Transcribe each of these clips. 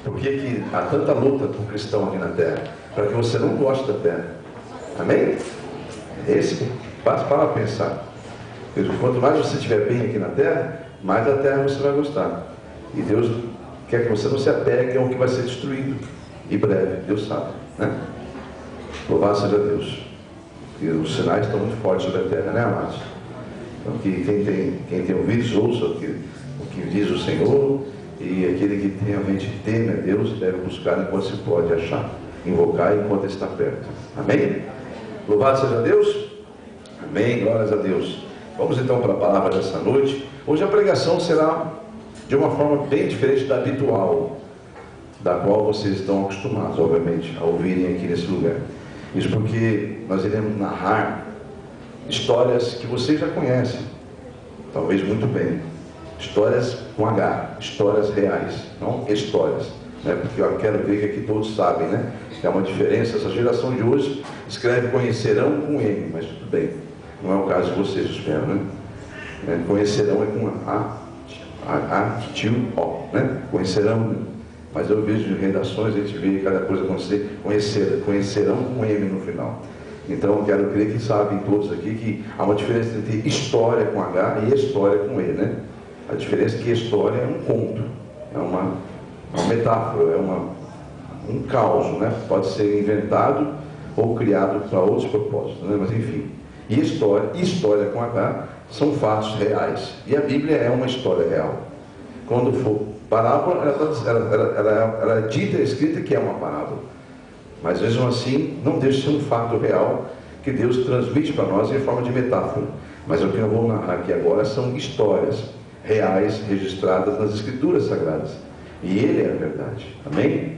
Por que há tanta luta com o cristão aqui na terra? Para que você não goste da terra. Amém? Esse para pensar. Quanto mais você estiver bem aqui na terra, mais da terra você vai gostar. E Deus quer que você não se apegue ao que vai ser destruído em breve. Deus sabe, né? Louvado seja Deus. E os sinais estão muito fortes sobre a terra, né, amados? Então, quem tem ouvidos, ouça o que diz o Senhor. E aquele que realmente teme a Deus deve buscar enquanto se pode achar, invocar enquanto está perto. Amém? Louvado seja Deus. Amém, glórias a Deus. Vamos então para a palavra dessa noite. Hoje a pregação será de uma forma bem diferente da habitual, da qual vocês estão acostumados, obviamente, a ouvirem aqui nesse lugar. Isso porque nós iremos narrar histórias que vocês já conhecem, talvez muito bem. Histórias com H, histórias reais, não histórias, né? Porque eu quero crer que aqui todos sabem, né? Que há uma diferença. Essa geração de hoje escreve conhecerão com M, mas tudo bem, não é o caso de vocês, espero, né? Conhecerão é com A-T-I-O, né? Conhecerão, mas eu vejo em redações, a gente vê cada coisa acontecer, conhecerão com M no final. Então eu quero crer que sabem todos aqui que há uma diferença entre história com H e história com E, né? A diferença é que a história é um conto, é uma metáfora, é um caos, né? Pode ser inventado ou criado para outros propósitos, né? Mas enfim. E história com H são fatos reais. E a Bíblia é uma história real. Quando for parábola, ela é dita, escrita que é uma parábola. Mas mesmo assim, não deixa de ser um fato real que Deus transmite para nós em forma de metáfora. Mas o que eu vou narrar aqui agora são histórias reais registradas nas Escrituras Sagradas. E Ele é a verdade. Amém?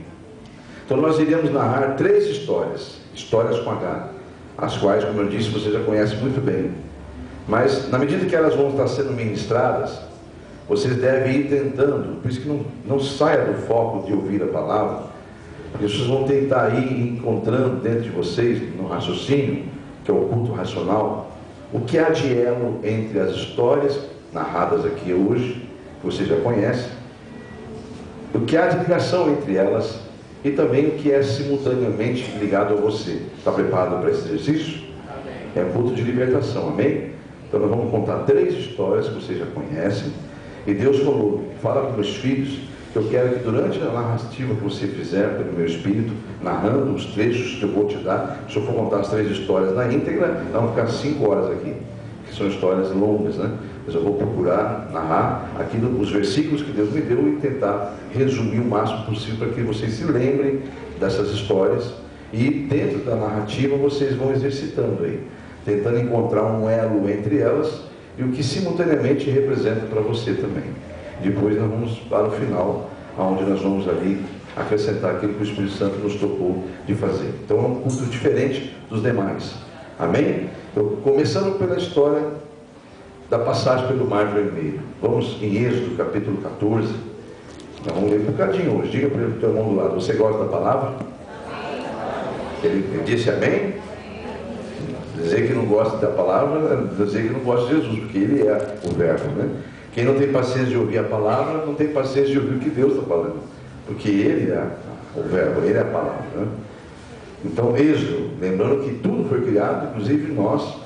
Então nós iremos narrar 3 histórias com H, as quais, como eu disse, você já conhece muito bem. Mas na medida que elas vão estar sendo ministradas, vocês devem ir tentando, por isso que não saia do foco de ouvir a palavra, porque vocês vão tentar ir encontrando dentro de vocês, no raciocínio, que é o culto racional, o que há de elo entre as histórias narradas aqui hoje, que você já conhece, o que há de ligação entre elas e também o que é simultaneamente ligado a você. Está preparado para esse exercício? É um culto de libertação, amém? Então nós vamos contar 3 histórias que você já conhece. E Deus falou, fala para meus filhos, que eu quero que durante a narrativa que você fizer pelo meu espírito, narrando os trechos que eu vou te dar, se eu for contar as 3 histórias na íntegra, vão ficar 5 horas aqui, que são histórias longas, né? Mas eu vou procurar narrar aquilo, os versículos que Deus me deu e tentar resumir o máximo possível para que vocês se lembrem dessas histórias. E dentro da narrativa vocês vão exercitando aí, tentando encontrar um elo entre elas e o que simultaneamente representa para você também. Depois nós vamos para o final, onde nós vamos ali acrescentar aquilo que o Espírito Santo nos tocou de fazer. Então é um culto diferente dos demais. Amém? Então, começando pela história da passagem pelo Mar Vermelho. Vamos em Êxodo capítulo 14. Nós vamos ler um bocadinho hoje. Diga para o teu irmão do lado, você gosta da palavra? Ele disse amém? Dizer que não gosta da palavra é dizer que não gosta de Jesus, porque Ele é o verbo, né? Quem não tem paciência de ouvir a palavra, não tem paciência de ouvir o que Deus está falando, porque Ele é o verbo, Ele é a palavra, né? Então, Êxodo, lembrando que tudo foi criado, inclusive nós,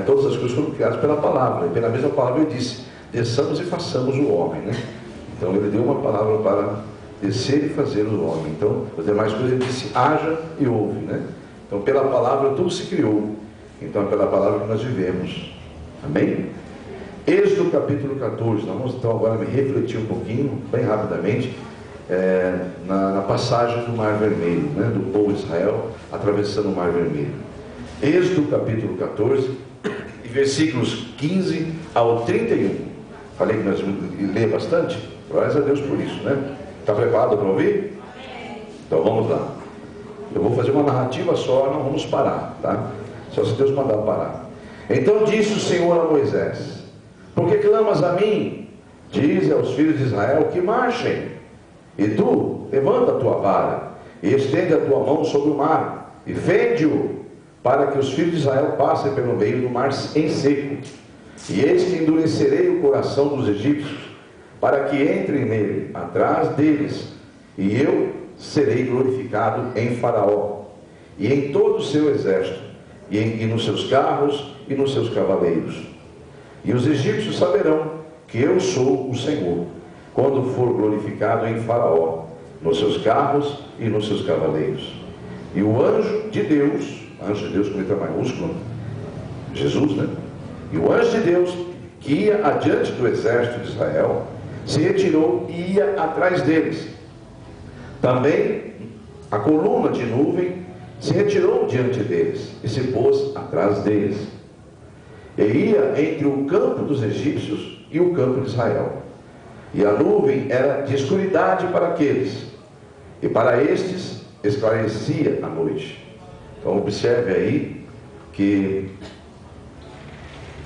todas as coisas foram criadas pela palavra, e pela mesma palavra Ele disse, desçamos e façamos o homem, né? Então Ele deu uma palavra para descer e fazer o homem. Então, as demais coisas Ele disse, haja e ouve, né? Então, pela palavra tudo se criou. Então, é pela palavra que nós vivemos. Amém? Êxodo capítulo 14. Nós vamos então agora me refletir um pouquinho, bem rapidamente, na passagem do Mar Vermelho, né? Do povo de Israel atravessando o Mar Vermelho. Êxodo capítulo 14, e versículos 15 ao 31. Falei que nós vamos ler bastante? Glórias a Deus por isso, né? Está preparado para ouvir? Então vamos lá. Eu vou fazer uma narrativa só, não vamos parar, tá? Só se Deus mandar parar. Então disse o Senhor a Moisés: por que clamas a mim? Dize aos filhos de Israel que marchem. E tu, levanta a tua vara, e estende a tua mão sobre o mar, e fende-o, para que os filhos de Israel passem pelo meio do mar em seco. E eis que endurecerei o coração dos egípcios, para que entrem nele, atrás deles, e eu serei glorificado em Faraó, e em todo o seu exército, e nos seus carros, e nos seus cavaleiros. E os egípcios saberão que eu sou o Senhor, quando for glorificado em Faraó, nos seus carros e nos seus cavaleiros. E o anjo de Deus com letra maiúscula, Jesus, né? E o anjo de Deus, que ia adiante do exército de Israel, se retirou e ia atrás deles. Também a coluna de nuvem se retirou diante deles e se pôs atrás deles. E ia entre o campo dos egípcios e o campo de Israel. E a nuvem era de escuridade para aqueles, e para estes esclarecia a noite. Então observe aí que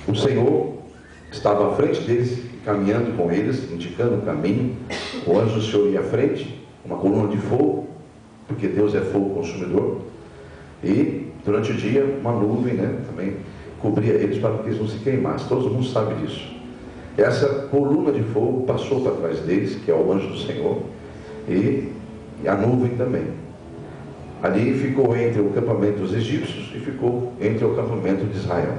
o Senhor estava à frente deles, caminhando com eles, indicando o caminho. O anjo do Senhor ia à frente, uma coluna de fogo, porque Deus é fogo consumidor. E durante o dia uma nuvem, né, também cobria eles para que eles não se queimassem. Todo mundo sabe disso. Essa coluna de fogo passou para trás deles, que é o anjo do Senhor, e a nuvem também. Ali ficou entre o acampamento dos egípcios e ficou entre o acampamento de Israel.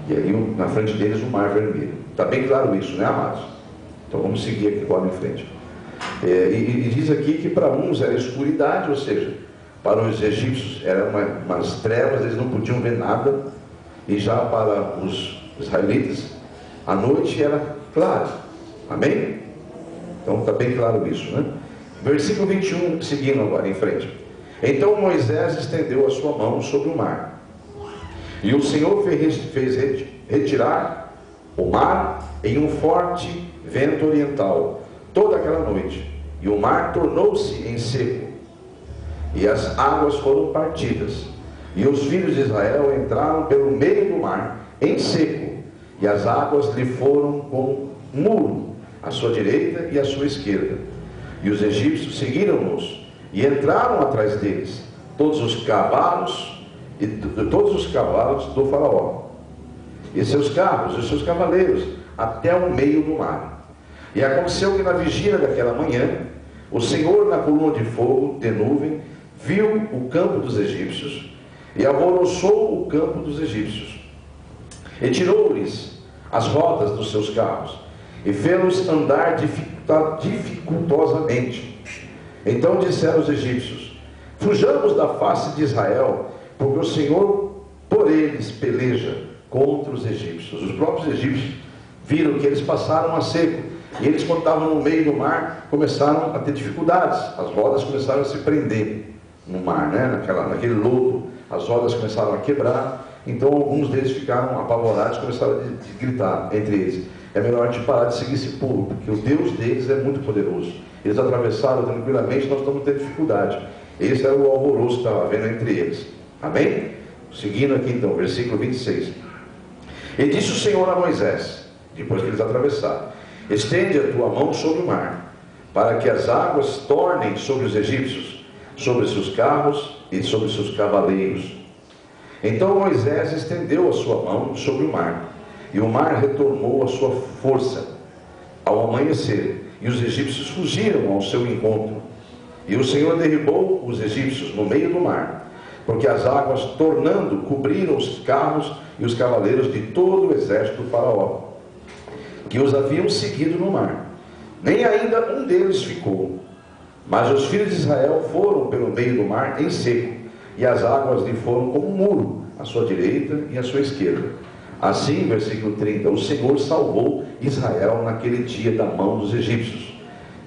E ali na frente deles o mar vermelho. Está bem claro isso, né, amados? Então vamos seguir aqui agora em frente. E diz aqui que para uns era escuridade, ou seja, para os egípcios eram umas trevas, eles não podiam ver nada. E já para os israelitas, a noite era clara. Amém? Então está bem claro isso, né? Versículo 21, seguindo agora em frente. Então Moisés estendeu a sua mão sobre o mar, e o Senhor fez retirar o mar em um forte vento oriental toda aquela noite, e o mar tornou-se em seco, e as águas foram partidas, e os filhos de Israel entraram pelo meio do mar em seco, e as águas lhe foram como um muro à sua direita e à sua esquerda. E os egípcios seguiram-nos e entraram atrás deles, todos os cavalos do faraó, e seus carros e seus cavaleiros, até o meio do mar. E aconteceu que na vigília daquela manhã, o Senhor, na coluna de fogo, de nuvem, viu o campo dos egípcios, e alvoroçou o campo dos egípcios, e tirou-lhes as rodas dos seus carros, e fê-los andar dificultosamente. Então disseram os egípcios: fujamos da face de Israel, porque o Senhor por eles peleja contra os egípcios. Os próprios egípcios viram que eles passaram a seco, e eles, quando estavam no meio do mar, começaram a ter dificuldades. As rodas começaram a se prender no mar, né? Naquele lodo, as rodas começaram a quebrar. Então alguns deles ficaram apavorados, começaram a gritar entre eles: é melhor a gente parar de seguir esse povo, porque o Deus deles é muito poderoso. Eles atravessaram tranquilamente, nós estamos tendo dificuldade. Esse era o alvoroço que estava havendo entre eles. Amém? Seguindo aqui então, versículo 26. E disse o Senhor a Moisés, depois que eles atravessaram: estende a tua mão sobre o mar, para que as águas tornem sobre os egípcios, sobre seus carros e sobre seus cavaleiros. Então Moisés estendeu a sua mão sobre o mar, e o mar retornou à sua força ao amanhecer, e os egípcios fugiram ao seu encontro. E o Senhor derribou os egípcios no meio do mar, porque as águas, tornando, cobriram os carros e os cavaleiros de todo o exército do faraó, que os haviam seguido no mar. Nem ainda um deles ficou. Mas os filhos de Israel foram pelo meio do mar em seco, e as águas lhe foram como um muro à sua direita e à sua esquerda. Assim, versículo 30, o Senhor salvou Israel naquele dia da mão dos egípcios.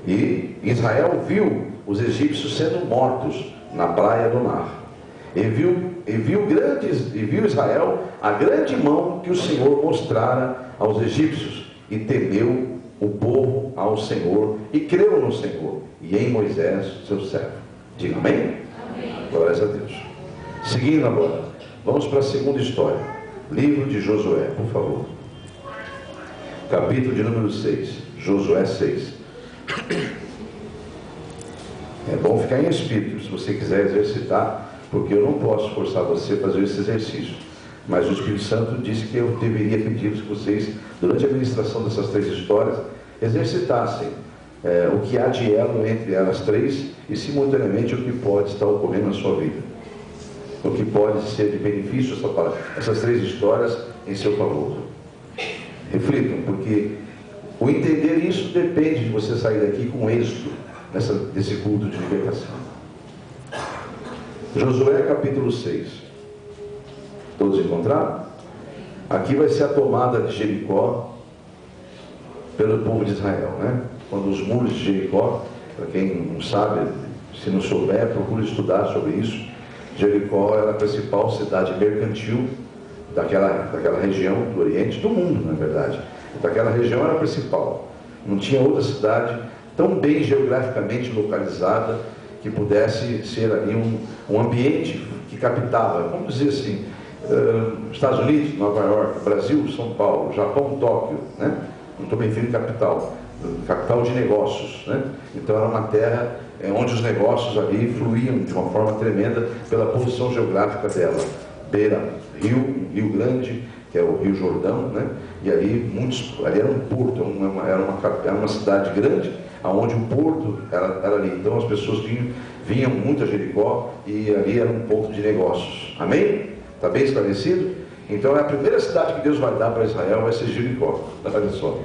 E Israel viu os egípcios sendo mortos na praia do mar. E viu Israel a grande mão que o Senhor mostrara aos egípcios, e temeu o povo ao Senhor, e creu no Senhor e em Moisés, seu servo. Diga amém? Amém. Glórias a Deus. Seguindo agora, vamos para a segunda história. Livro de Josué, por favor. Capítulo de número 6. Josué 6. É bom ficar em espírito, se você quiser exercitar, porque eu não posso forçar você a fazer esse exercício. Mas o Espírito Santo disse que eu deveria pedir que vocês, durante a ministração dessas 3 histórias, exercitassem o que há de elo entre elas três e simultaneamente o que pode estar ocorrendo na sua vida, o que pode ser de benefício essas três histórias em seu favor. Reflitam, porque o entender isso depende de você sair daqui com êxito desse culto de libertação. Josué capítulo 6. Todos encontraram? Aqui vai ser a tomada de Jericó pelo povo de Israel, né? Quando os muros de Jericó, para quem não sabe, se não souber, procure estudar sobre isso. Jericó era a principal cidade mercantil daquela região do Oriente, do mundo, na verdade. Daquela região era a principal. Não tinha outra cidade tão bem geograficamente localizada que pudesse ser ali um ambiente que captava, vamos dizer assim, Estados Unidos, Nova York, Brasil, São Paulo, Japão, Tóquio, né? Não estou me referindo capital de negócios, né? Então era uma terra onde os negócios ali fluíam de uma forma tremenda pela posição geográfica dela. Beira, um rio grande, que é o Rio Jordão, né? E aí ali era um porto, era uma cidade grande, onde o porto era ali. Então as pessoas vinham muito a Jericó e ali era um ponto de negócios. Amém? Está bem esclarecido? Então é a primeira cidade que Deus vai dar para Israel, vai ser Jericó. Olha só.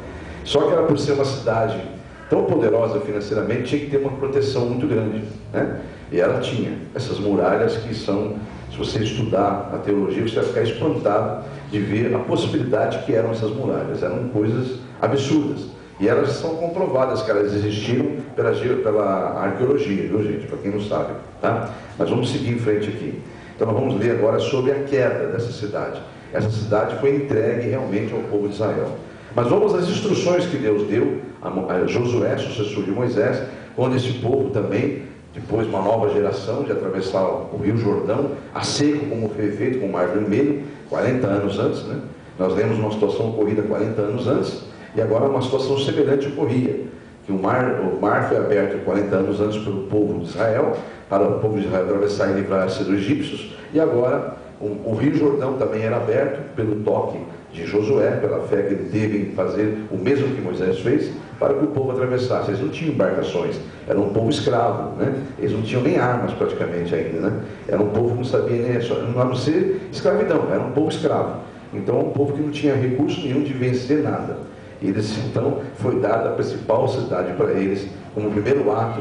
Só que ela, por ser uma cidade tão poderosa financeiramente, tinha que ter uma proteção muito grande, né? E ela tinha essas muralhas que são, se você estudar a teologia, você vai ficar espantado de ver a possibilidade que eram essas muralhas. Eram coisas absurdas. E elas são comprovadas que elas existiram pela arqueologia, viu, gente? Para quem não sabe, tá? Mas vamos seguir em frente aqui. Então nós vamos ler agora sobre a queda dessa cidade. Essa cidade foi entregue realmente ao povo de Israel. Mas vamos às instruções que Deus deu a Josué, sucessor de Moisés, quando esse povo também, depois uma nova geração de atravessar o Rio Jordão, a seco, como foi feito com o Mar Vermelho, 40 anos antes, né? Nós lemos uma situação ocorrida 40 anos antes, e agora uma situação semelhante ocorria, que o mar foi aberto 40 anos antes pelo povo de Israel, para o povo de Israel atravessar e livrar-se dos egípcios, e agora o Rio Jordão também era aberto pelo toque de Josué, pela fé que ele teve em fazer o mesmo que Moisés fez, para que o povo atravessasse. Eles não tinham embarcações, era um povo escravo, né? Eles não tinham nem armas praticamente ainda, né? Era um povo que não sabia nem, a não ser escravidão, era um povo escravo. Então, um povo que não tinha recurso nenhum de vencer nada. Eles, então, foi dada a principal cidade para eles, como o primeiro ato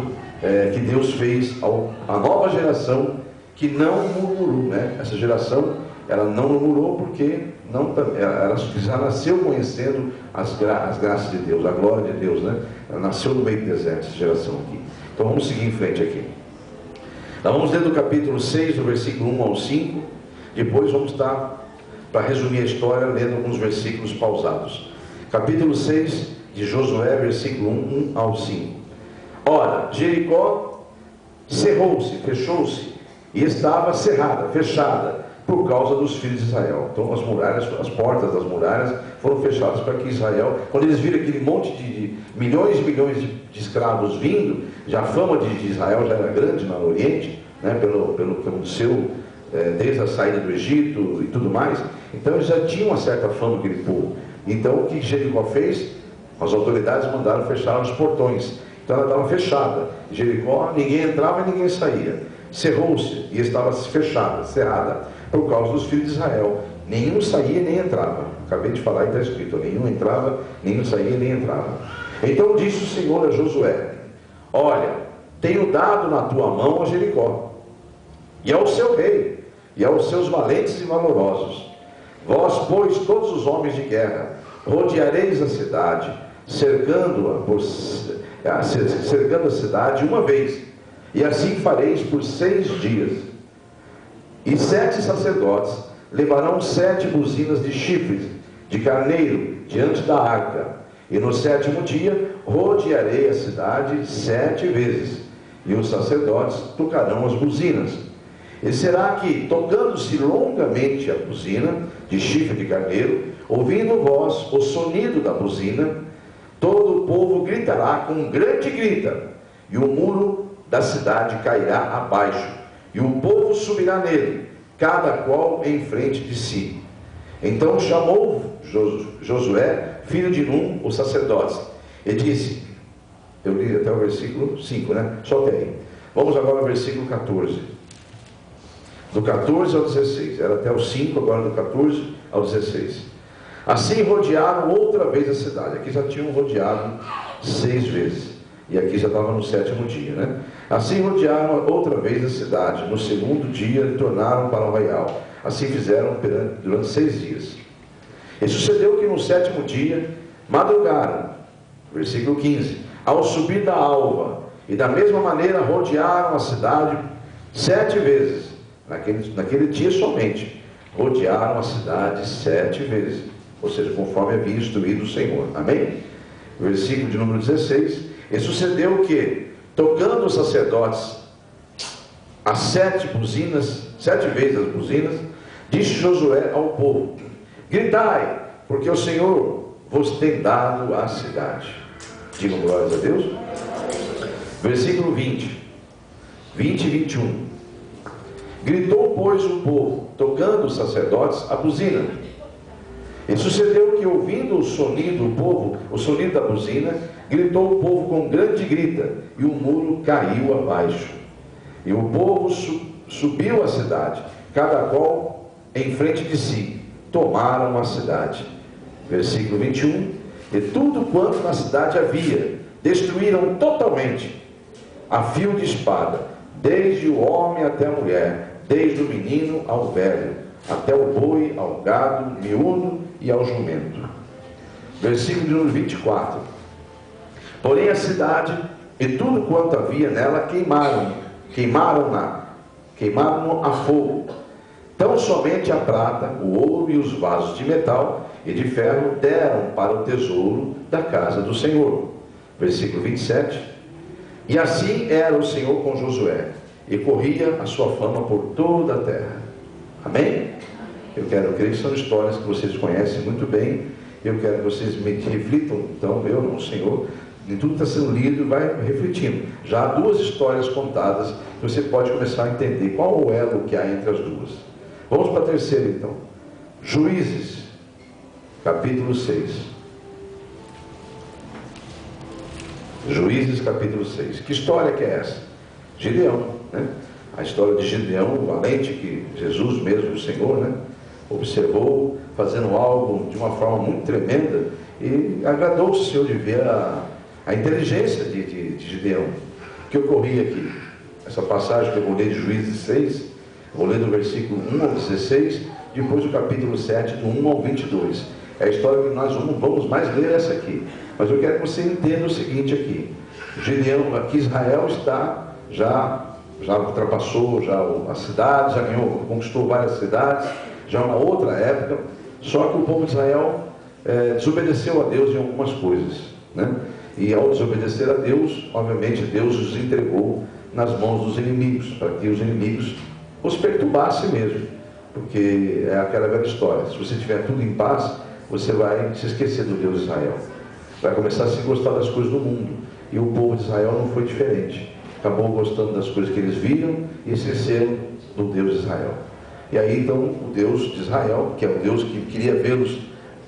que Deus fez à nova geração que não murmurou, né? Essa geração, ela não murmurou porque ela já nasceu conhecendo as graças de Deus, a glória de Deus, né? Ela nasceu no meio do deserto, essa geração aqui. Então vamos seguir em frente aqui. Nós vamos ler do capítulo 6, do versículo 1 ao 5. Depois vamos estar, para resumir a história, lendo alguns versículos pausados. Capítulo 6 de Josué, versículo 1 ao 5. Ora, Jericó cerrou-se, fechou-se, e estava cerrada, fechada, por causa dos filhos de Israel. Então as muralhas, as portas das muralhas foram fechadas para que Israel, quando eles viram aquele monte de milhões e milhões de escravos vindo, já a fama de Israel já era grande no Oriente, né, pelo que aconteceu desde a saída do Egito e tudo mais. Então eles já tinham uma certa fama, aquele povo. Então o que Jericó fez? As autoridades mandaram fechar os portões. Então ela estava fechada. Jericó, ninguém entrava e ninguém saía. Cerrou-se e estava fechada, cerrada, por causa dos filhos de Israel. Nenhum saía nem entrava. Acabei de falar e está escrito: nenhum entrava, nenhum saía nem entrava. Então disse o Senhor a Josué: olha, tenho dado na tua mão a Jericó, e ao seu rei, e aos seus valentes e valorosos. Vós, pois, todos os homens de guerra, rodeareis a cidade, cercando a cidade uma vez, e assim fareis por 6 dias. E 7 sacerdotes levarão 7 buzinas de chifres de carneiro diante da arca, e no 7º dia rodearei a cidade 7 vezes, e os sacerdotes tocarão as buzinas. E será que, tocando-se longamente a buzina de chifre de carneiro, ouvindo vós o sonido da buzina, todo o povo gritará com um grande grita, e o muro da cidade cairá abaixo, e o povo subirá nele, cada qual em frente de si. Então chamou Josué, filho de Num, os sacerdotes, e disse: Eu li até o versículo 5, né? Só que aí. Vamos agora ao versículo 14. Do 14 ao 16. Era até o 5, agora do 14 ao 16. Assim rodearam outra vez a cidade. Aqui já tinham rodeado 6 vezes. E aqui já estava no 7º dia, né? Assim rodearam outra vez a cidade. No 2º dia retornaram para o arraial. Assim fizeram durante 6 dias. E sucedeu que no 7º dia madrugaram, versículo 15, ao subir da alva, e da mesma maneira rodearam a cidade 7 vezes. Naquele dia somente rodearam a cidade 7 vezes, ou seja, conforme havia instruído o Senhor. Amém? Versículo de número 16. E sucedeu que, tocando os sacerdotes as 7 buzinas, 7 vezes as buzinas, disse Josué ao povo: gritai, porque o Senhor vos tem dado a cidade. Digam glórias a Deus. Versículo 20 e 21. Gritou, pois, o povo, tocando os sacerdotes a buzina. E sucedeu que, ouvindo o sonido do povo, o sonido da buzina, gritou o povo com grande grita, e o muro caiu abaixo. E o povo subiu a cidade, cada qual em frente de si. Tomaram a cidade. Versículo 21. E tudo quanto na cidade havia, destruíram totalmente, a fio de espada, desde o homem até a mulher, desde o menino ao velho, até o boi, ao gado, miúdo e ao jumento. Versículo número 24. Porém a cidade e tudo quanto havia nela queimaram a fogo. Tão somente a prata, o ouro e os vasos de metal e de ferro deram para o tesouro da casa do Senhor. Versículo 27. E assim era o Senhor com Josué, e corria a sua fama por toda a terra. Amém? Eu creio que são histórias que vocês conhecem muito bem. Eu quero que vocês reflitam, então, o Senhor, em tudo que está sendo lido, vai refletindo. Já há 2 histórias contadas, que você pode começar a entender qual o elo que há entre as duas. Vamos para a terceira, então. Juízes, capítulo 6. Juízes, capítulo 6. Que história que é essa? Gideão, né? A história de Gideão, o valente que Jesus mesmo, o Senhor, né, observou fazendo algo de uma forma muito tremenda, e agradou-se o Senhor de ver a inteligência de Gideão. O que ocorria aqui? Essa passagem que eu vou ler de Juízes 6, vou ler do versículo 1 ao 16, depois do capítulo 7, do 1 ao 22. É a história que nós vamos mais ler essa aqui. Mas eu quero que você entenda o seguinte aqui. Gideão, aqui Israel está, já ultrapassou a cidade, já conquistou várias cidades, já uma outra época, só que o povo de Israel desobedeceu a Deus em algumas coisas, né? E ao desobedecer a Deus, obviamente Deus os entregou nas mãos dos inimigos, para que os inimigos os perturbassem mesmo, porque é aquela velha história: se você tiver tudo em paz, você vai se esquecer do Deus de Israel, vai começar a se gostar das coisas do mundo. E o povo de Israel não foi diferente, acabou gostando das coisas que eles viram e esqueceram do Deus de Israel. E aí então o Deus de Israel, que é o Deus que queria vê-los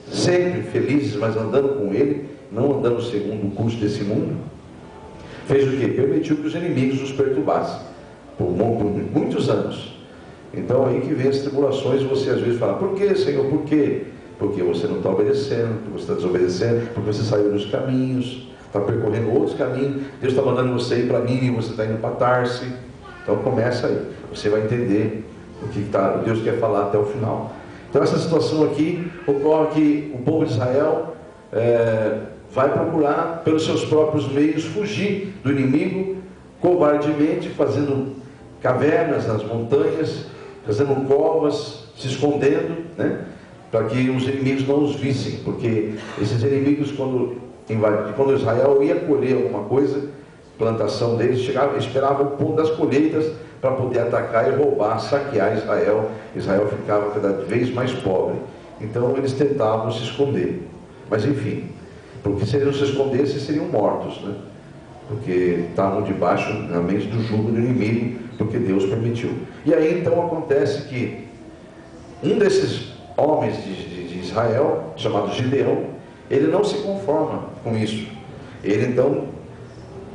sempre felizes, mas andando com Ele, não andando segundo o curso desse mundo, fez o quê? Permitiu que os inimigos os perturbassem por muitos anos. Então aí que vem as tribulações. Você às vezes fala: por que, Senhor? Por quê? Porque você não está obedecendo, porque você está desobedecendo, porque você saiu dos caminhos, está percorrendo outros caminhos. Deus está mandando você ir para mim e você está indo para Tarse. Então começa aí, você vai entender o que Deus quer falar até o final. Então essa situação aqui ocorre que o povo de Israel vai procurar pelos seus próprios meios fugir do inimigo, covardemente, fazendo cavernas nas montanhas, fazendo covas, se escondendo, né, para que os inimigos não os vissem, porque esses inimigos, quando Israel ia colher alguma coisa, plantação deles, esperavam o ponto das colheitas para poder atacar e roubar, saquear Israel. Israel ficava cada vez mais pobre. Então eles tentavam se esconder. Mas enfim, porque se eles não se escondessem, seriam mortos, né? Porque estavam debaixo realmente do jugo do inimigo, porque Deus permitiu. E aí então acontece que um desses homens de Israel, chamado Gideão, ele não se conforma com isso. Ele então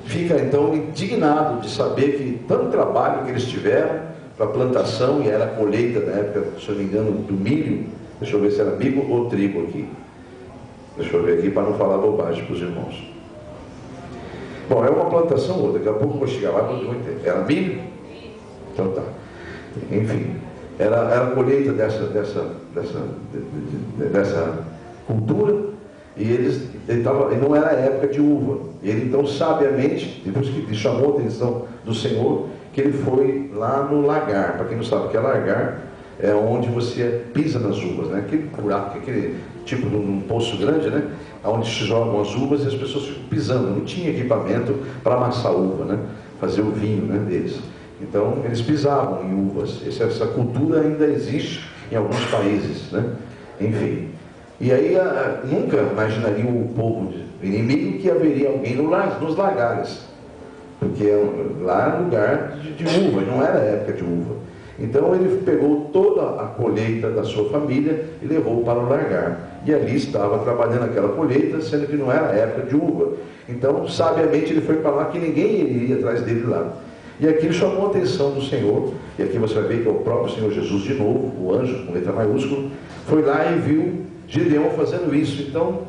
fica então indignado de saber que tanto trabalho que eles tiveram para a plantação, e era a colheita na época, se eu não me engano, do milho. Deixa eu ver se era milho ou trigo aqui. Deixa eu ver aqui para não falar bobagem para os irmãos. Bom, é uma plantação, daqui a pouco eu vou chegar lá e vou entender. Era milho? Então tá. Enfim, era a colheita dessa cultura, e não era a época de uva. Ele então sabiamente, depois que chamou a atenção do Senhor, que ele foi lá no lagar. Para quem não sabe o que é lagar, é onde você pisa nas uvas, né? Aquele buraco, aquele tipo de um poço grande, né? Onde se jogam as uvas e as pessoas ficam pisando. Não tinha equipamento para amassar uva, né? Fazer o vinho, né, deles. Então eles pisavam em uvas. Essa cultura ainda existe em alguns países, né? Enfim. E aí nunca imaginaria o povo inimigo que haveria alguém nos lagares, porque lá era lugar de uva, não era época de uva. Então ele pegou toda a colheita da sua família e levou para o lagar. E ali estava trabalhando aquela colheita, sendo que não era época de uva. Então, sabiamente, ele foi para lá que ninguém iria atrás dele lá. E aquilo chamou a atenção do Senhor. E aqui você vai ver que é o próprio Senhor Jesus de novo, o anjo com letra maiúscula, foi lá e viu Gideão fazendo isso. Então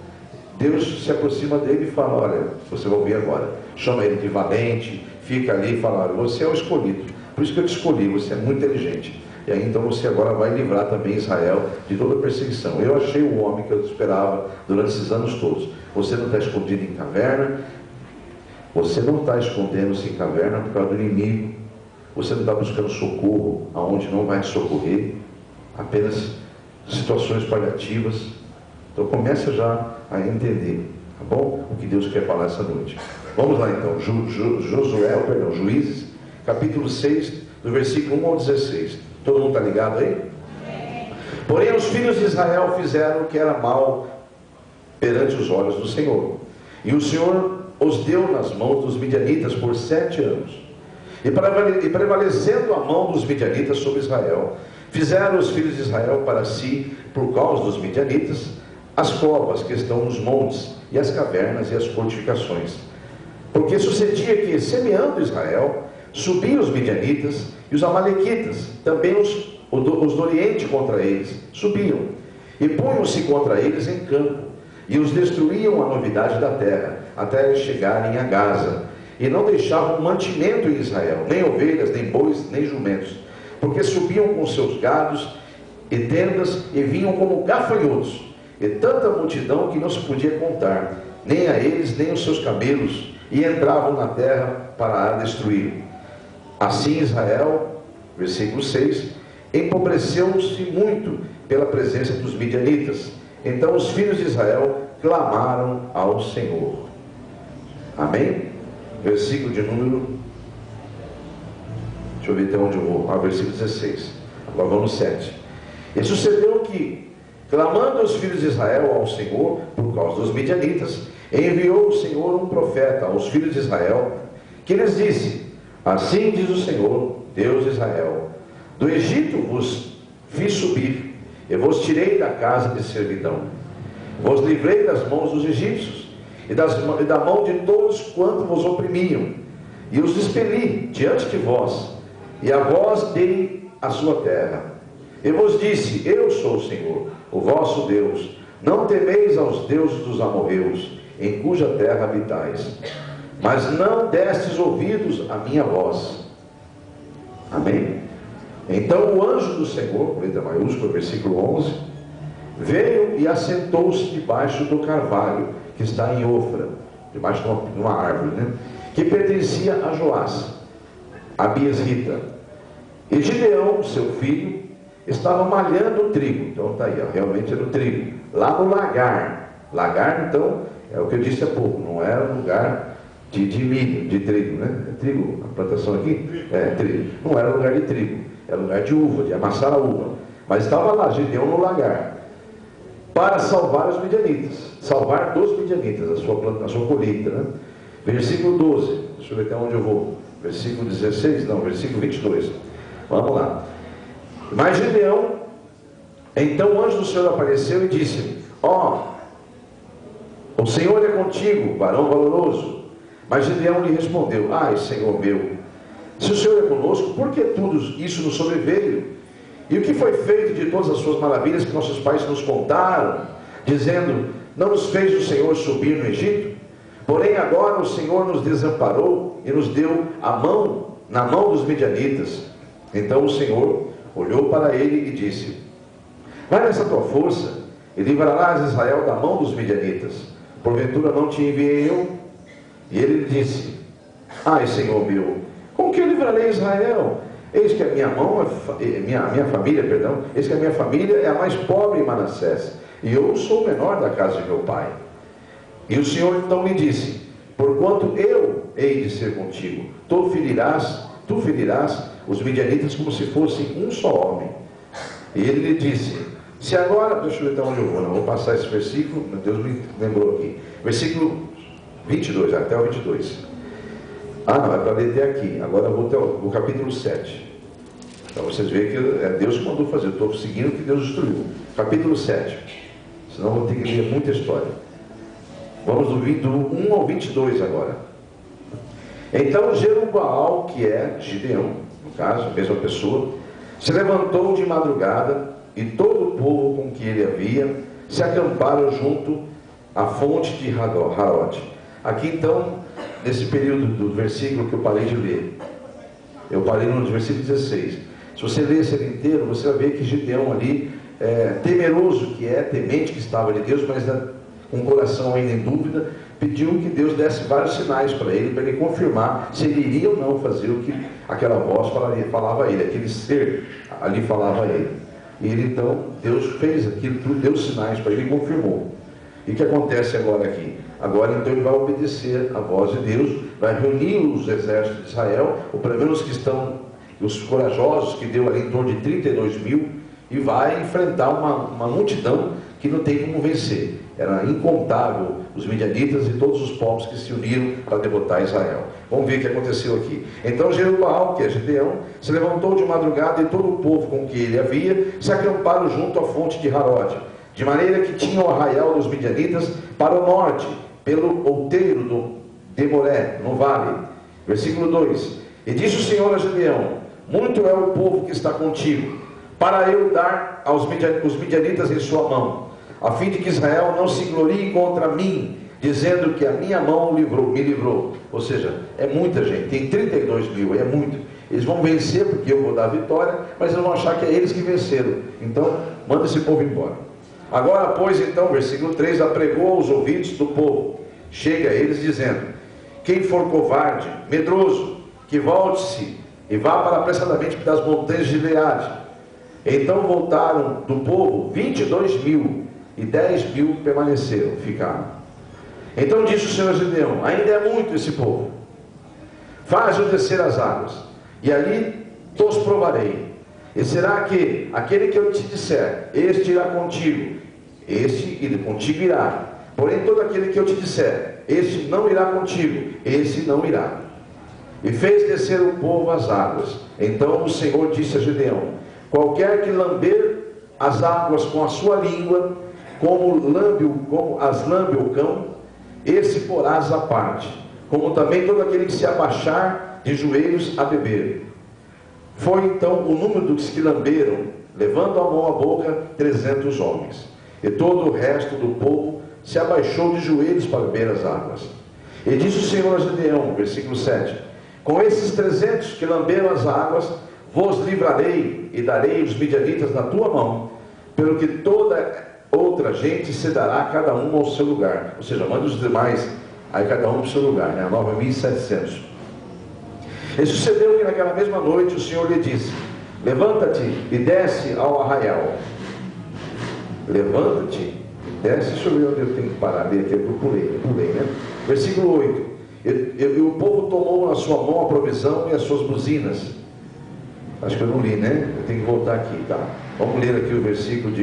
Deus se aproxima dele e fala: olha, você vai ouvir agora, chama ele de valente, fica ali e fala: olha, você é o escolhido, por isso que eu te escolhi, você é muito inteligente, e aí então você agora vai livrar também Israel de toda a perseguição. Eu achei o homem que eu esperava durante esses anos todos. Você não está escondido em caverna, você não está escondendo-se em caverna por causa do inimigo, você não está buscando socorro aonde não vai te socorrer, apenas situações paliativas. Então começa já a entender, tá bom? O que Deus quer falar essa noite. Vamos lá então, Juízes, capítulo 6, do versículo 1 ao 16. Todo mundo está ligado aí? Porém os filhos de Israel fizeram o que era mal perante os olhos do Senhor, e o Senhor os deu nas mãos dos midianitas por 7 anos. E prevalecendo a mão dos midianitas sobre Israel, fizeram os filhos de Israel para si, por causa dos midianitas, as covas que estão nos montes, e as cavernas e as fortificações. Porque sucedia que, semeando Israel, subiam os midianitas e os amalequitas, também os do Oriente contra eles, subiam, e punham-se contra eles em campo, e os destruíam a novidade da terra, até chegarem a Gaza, e não deixavam mantimento em Israel, nem ovelhas, nem bois, nem jumentos, porque subiam com seus gados e tendas, e vinham como gafanhotos, e tanta multidão que não se podia contar, nem a eles, nem os seus camelos, e entravam na terra para a destruir. Assim Israel, versículo 6, empobreceu-se muito pela presença dos midianitas. Então os filhos de Israel clamaram ao Senhor. Amém? Versículo de número, deixa eu ver até onde eu vou, versículo 16, agora vamos no 7. E sucedeu que, clamando os filhos de Israel ao Senhor, por causa dos midianitas, enviou o Senhor um profeta aos filhos de Israel, que lhes disse: assim diz o Senhor, Deus de Israel, do Egito vos fiz subir, e vos tirei da casa de servidão, vos livrei das mãos dos egípcios, e da mão de todos quanto vos oprimiam, e os expeli diante de vós, e a vós dei a sua terra. E vos disse: eu sou o Senhor, o vosso Deus, não temeis aos deuses dos amorreus, em cuja terra habitais, mas não destes ouvidos à minha voz. Amém? Então o anjo do Senhor, letra maiúscula, versículo 11, veio e assentou-se debaixo do carvalho, que está em Ofra, debaixo de uma árvore, né? Que pertencia a Joás, a Biesrita. E Gideão, seu filho, estava malhando o trigo. Então está aí, ó, realmente era o trigo, lá no lagar. Lagar, então, é o que eu disse há pouco, não era lugar de milho, de trigo, né? É trigo, a plantação aqui? É, trigo. Não era lugar de trigo, era lugar de uva, de amassar a uva. Mas estava lá, Gideão no lagar, para salvar os midianitas, salvar dos midianitas, a sua colheita, né? Versículo 12, deixa eu ver até onde eu vou. Versículo 16, não, versículo 22. Vamos lá. Mas Gideão, então o anjo do Senhor apareceu e disse: ó, o Senhor é contigo, varão valoroso. Mas Gideão lhe respondeu: ai, Senhor meu, se o Senhor é conosco, por que tudo isso nos sobreveio? E o que foi feito de todas as suas maravilhas que nossos pais nos contaram, dizendo: não nos fez o Senhor subir no Egito? Porém agora o Senhor nos desamparou e nos deu na mão dos midianitas. Então o Senhor olhou para ele e disse: vai nessa tua força e livrarás Israel da mão dos midianitas. Porventura não te enviei eu? E ele lhe disse: ai, Senhor meu, com que eu livrarei Israel? Eis que a minha família, eis que a minha família é a mais pobre em Manassés, e eu sou o menor da casa de meu pai. E o Senhor então lhe disse: porquanto eu hei de ser contigo, tu ferirás os midianitas como se fossem um só homem. E ele lhe disse: se agora, deixa eu ver onde eu vou passar esse versículo, Deus me lembrou aqui, versículo 22, até o 22. Ah, não, é para ler até aqui. Agora eu vou até o capítulo 7. Para vocês verem que é Deus que mandou fazer. Eu estou seguindo o que Deus instruiu. Capítulo 7. Senão eu vou ter que ler muita história. Vamos do 1 ao 22 agora. Então Jerubaal, que é Gideão, no caso, a mesma pessoa, se levantou de madrugada, e todo o povo com que ele havia se acamparam junto à fonte de Harod. Aqui então, nesse período do versículo que eu parei de ler, eu parei no versículo 16. Se você ler esse inteiro, você vai ver que Gideão ali, temeroso que é, temente que estava de Deus, mas com o coração ainda em dúvida, pediu que Deus desse vários sinais para ele confirmar se ele iria ou não fazer o que aquela voz falava a ele, aquele ser ali falava a ele. E ele então, Deus fez aquilo, tudo, deu sinais para ele e confirmou. E o que acontece agora aqui? Agora então ele vai obedecer a voz de Deus, vai reunir os exércitos de Israel, ou pelo menos os corajosos, que deu ali em torno de 32 mil, e vai enfrentar uma multidão que não tem como vencer. Era incontável os midianitas e todos os povos que se uniram para derrotar Israel. Vamos ver o que aconteceu aqui. Então Jerubaal, que é Gideão, se levantou de madrugada, e todo o povo com que ele havia se acamparam junto à fonte de Harod, de maneira que tinha o arraial dos midianitas para o norte, pelo outeiro de Moré, no vale. Versículo 2. E disse o Senhor a Gideão: muito é o povo que está contigo, para eu dar os midianitas em sua mão, a fim de que Israel não se glorie contra mim, dizendo que a minha mão me livrou. Ou seja, é muita gente, tem 32 mil, é muito. Eles vão vencer porque eu vou dar a vitória, mas eles vão achar que é eles que venceram. Então, manda esse povo embora. Agora, pois, então, versículo 3, apregou aos ouvidos do povo, chega a eles dizendo: quem for covarde, medroso, que volte-se e vá para apressadamente das montanhas de Gileade. Então voltaram do povo 22 mil, e 10 mil permaneceram, ficaram. Então disse o Senhor a Gideão: ainda é muito esse povo, faz-o descer as águas, e ali os provarei. E será que aquele que eu te disser, este irá contigo, este contigo irá. Porém todo aquele que eu te disser, este não irá contigo, esse não irá. E fez descer o povo às águas. Então o Senhor disse a Gideão: qualquer que lamber as águas com a sua língua, como as lambe o cão, esse porás à parte, como também todo aquele que se abaixar de joelhos a beber. Foi então o número dos que lamberam, levando a mão à boca, 300 homens. E todo o resto do povo se abaixou de joelhos para beber as águas. E disse o Senhor a Gideão, versículo 7: com esses 300 que lamberam as águas, vos livrarei e darei os midianitas na tua mão, pelo que toda outra gente se dará cada um ao seu lugar. Ou seja, manda os demais, aí cada um ao seu lugar, né? 9.700. E sucedeu que naquela mesma noite o Senhor lhe disse: levanta-te e desce ao arraial. Levanta-te e desce. Deixa eu ver onde eu tenho que parar, aqui eu pulei, né? Versículo 8. E o povo tomou na sua mão a provisão e as suas buzinas. Acho que eu não li, né? Eu tenho que voltar aqui, tá? Vamos ler aqui o versículo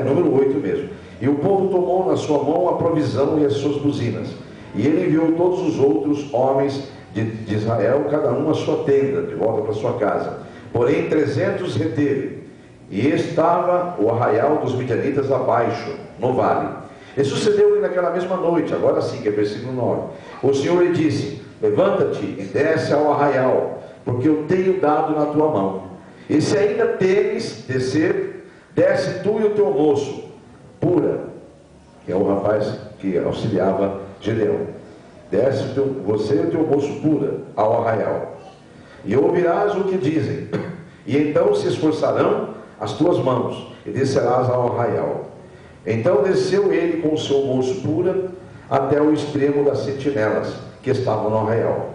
número 8 mesmo. E o povo tomou na sua mão a provisão e as suas buzinas. E ele enviou todos os outros homens de Israel, cada um a sua tenda, de volta para sua casa. Porém 300 reteve. E estava o arraial dos midianitas abaixo, no vale. E sucedeu que naquela mesma noite, agora sim, que é versículo 9, o Senhor lhe disse: levanta-te e desce ao arraial, porque eu tenho dado na tua mão. E se ainda temes descer, desce tu e o teu moço, Pura, que é o rapaz que auxiliava Gideão. Desce você e o teu moço Pura ao arraial, e ouvirás o que dizem, e então se esforçarão as tuas mãos, e descerás ao arraial. Então desceu ele com o seu moço Pura até o extremo das sentinelas que estavam no arraial.